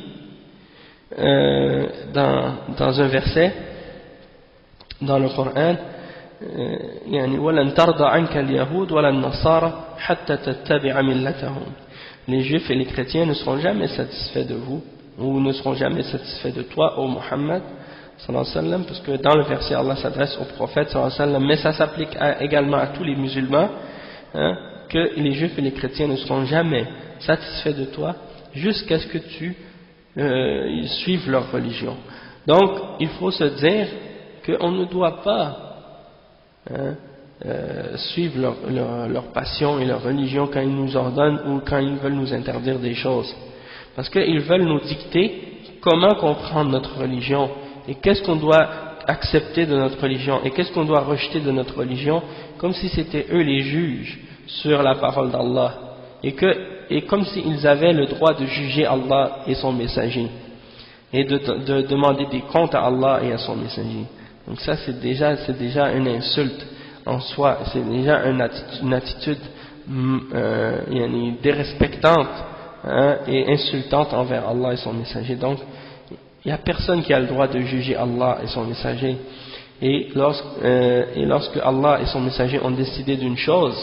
dans un verset dans le Coran, وَلَنْ تَرْضَ عَنْكَ الْيَهُودُ وَلَا النَّصَارَ حَتَّى تَتَّبِعَ مِلَّتَهُمْ. Les juifs et les chrétiens ne seront jamais satisfaits de vous, ou ne seront jamais satisfaits de toi, ô Muhammad sallallahu alayhi wa sallam, parce que dans le verset Allah s'adresse au prophète sallallahu alayhi wa sallam, mais ça s'applique également à tous les musulmans, hein, que les juifs et les chrétiens ne seront jamais satisfaits de toi jusqu'à ce que tu suives leur religion. Donc il faut se dire qu'on ne doit pas suivre leur passion et leur religion quand ils nous ordonnent ou quand ils veulent nous interdire des choses, parce qu'ils veulent nous dicter comment comprendre notre religion et qu'est-ce qu'on doit accepter de notre religion et qu'est-ce qu'on doit rejeter de notre religion, comme si c'était eux les juges sur la parole d'Allah et comme s'ils avaient le droit de juger Allah et son messager et de demander des comptes à Allah et à son messager. Donc ça c'est déjà une insulte en soi, c'est déjà une attitude dérespectante, hein, et insultante envers Allah et son messager. Donc il n'y a personne qui a le droit de juger Allah et son messager, et lorsque Allah et son messager ont décidé d'une chose,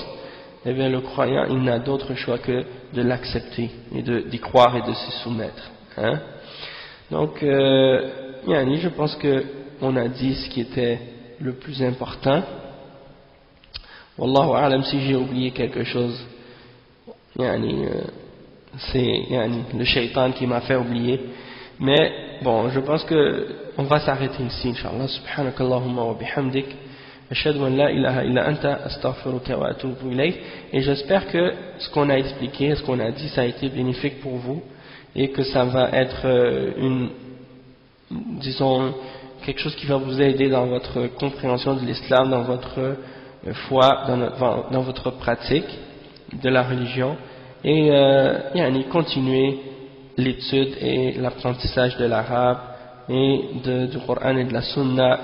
eh bien le croyant il n'a d'autre choix que de l'accepter et d'y croire et de s'y soumettre, hein. Donc je pense que on a dit ce qui était le plus important. Wallahu a'lam, si j'ai oublié quelque chose, c'est le shaitan qui m'a fait oublier. Mais bon, je pense que on va s'arrêter ici, inshallah. Subhanakallahumma wa bihamdik, ashhadu an la ilaha illa anta, astaghfiruka wa atubu ilayk. Et j'espère que ce qu'on a expliqué, ce qu'on a dit, ça a été bénéfique pour vous et que ça va être disons quelque chose qui va vous aider dans votre compréhension de l'islam, dans votre foi, dans votre pratique de la religion, et continuer l'étude et l'apprentissage de l'arabe et du Coran et de la Sunna,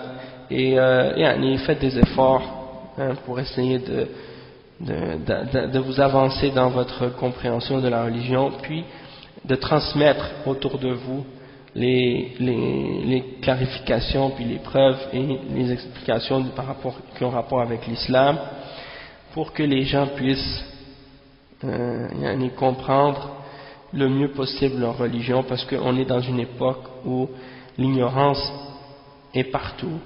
et faites des efforts, hein, pour essayer de vous avancer dans votre compréhension de la religion, puis de transmettre autour de vous les clarifications puis les preuves et les explications qui ont rapport avec l'islam, pour que les gens puissent comprendre le mieux possible leur religion, parce qu'on est dans une époque où l'ignorance est partout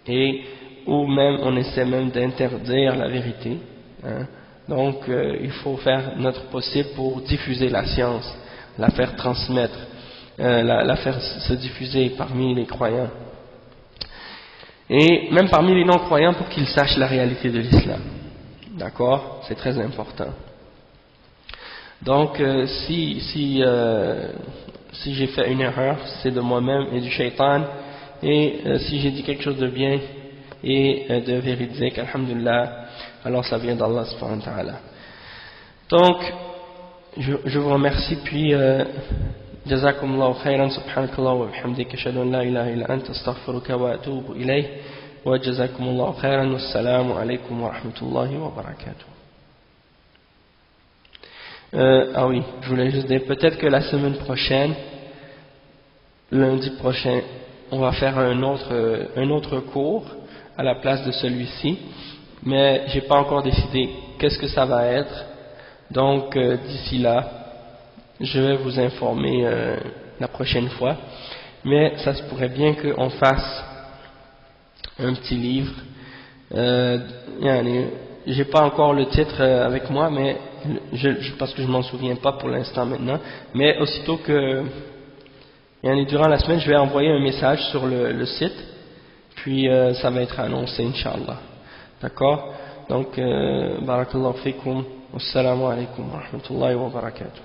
et où même on essaie même d'interdire la vérité, hein. Donc il faut faire notre possible pour diffuser la science, la faire transmettre, la faire se diffuser parmi les croyants et même parmi les non-croyants, pour qu'ils sachent la réalité de l'islam. D'accord? C'est très important. Donc si j'ai fait une erreur, c'est de moi-même et du shaitan, et si j'ai dit quelque chose de bien et de véridique, alhamdulillah, alors ça vient d'Allah subhanahu wa ta'ala. Donc je vous remercie, puis jazakumullahu khairan, subhanakallah wa bihamdika, ashhadu an la ilaha illa anta, astaghfiruka wa atubu ilayh, wa jazakumullahu khairan, wassalamu alaykum wa rahmatullahi wa barakatuh. Ah oui, je voulais juste dire, peut-être que la semaine prochaine, lundi prochain, on va faire un autre cours à la place de celui-ci, mais j'ai pas encore décidé qu'est-ce que ça va être. Donc d'ici là, je vais vous informer la prochaine fois, mais ça se pourrait bien qu'on fasse un petit livre. J'ai pas encore le titre avec moi, mais parce que je m'en souviens pas pour l'instant maintenant, mais aussitôt que durant la semaine, je vais envoyer un message sur le site, puis ça va être annoncé, Inch'Allah. D'accord? Donc barakallahu fikum, wassalamu alaikum wa rahmatullahi wa barakatuh.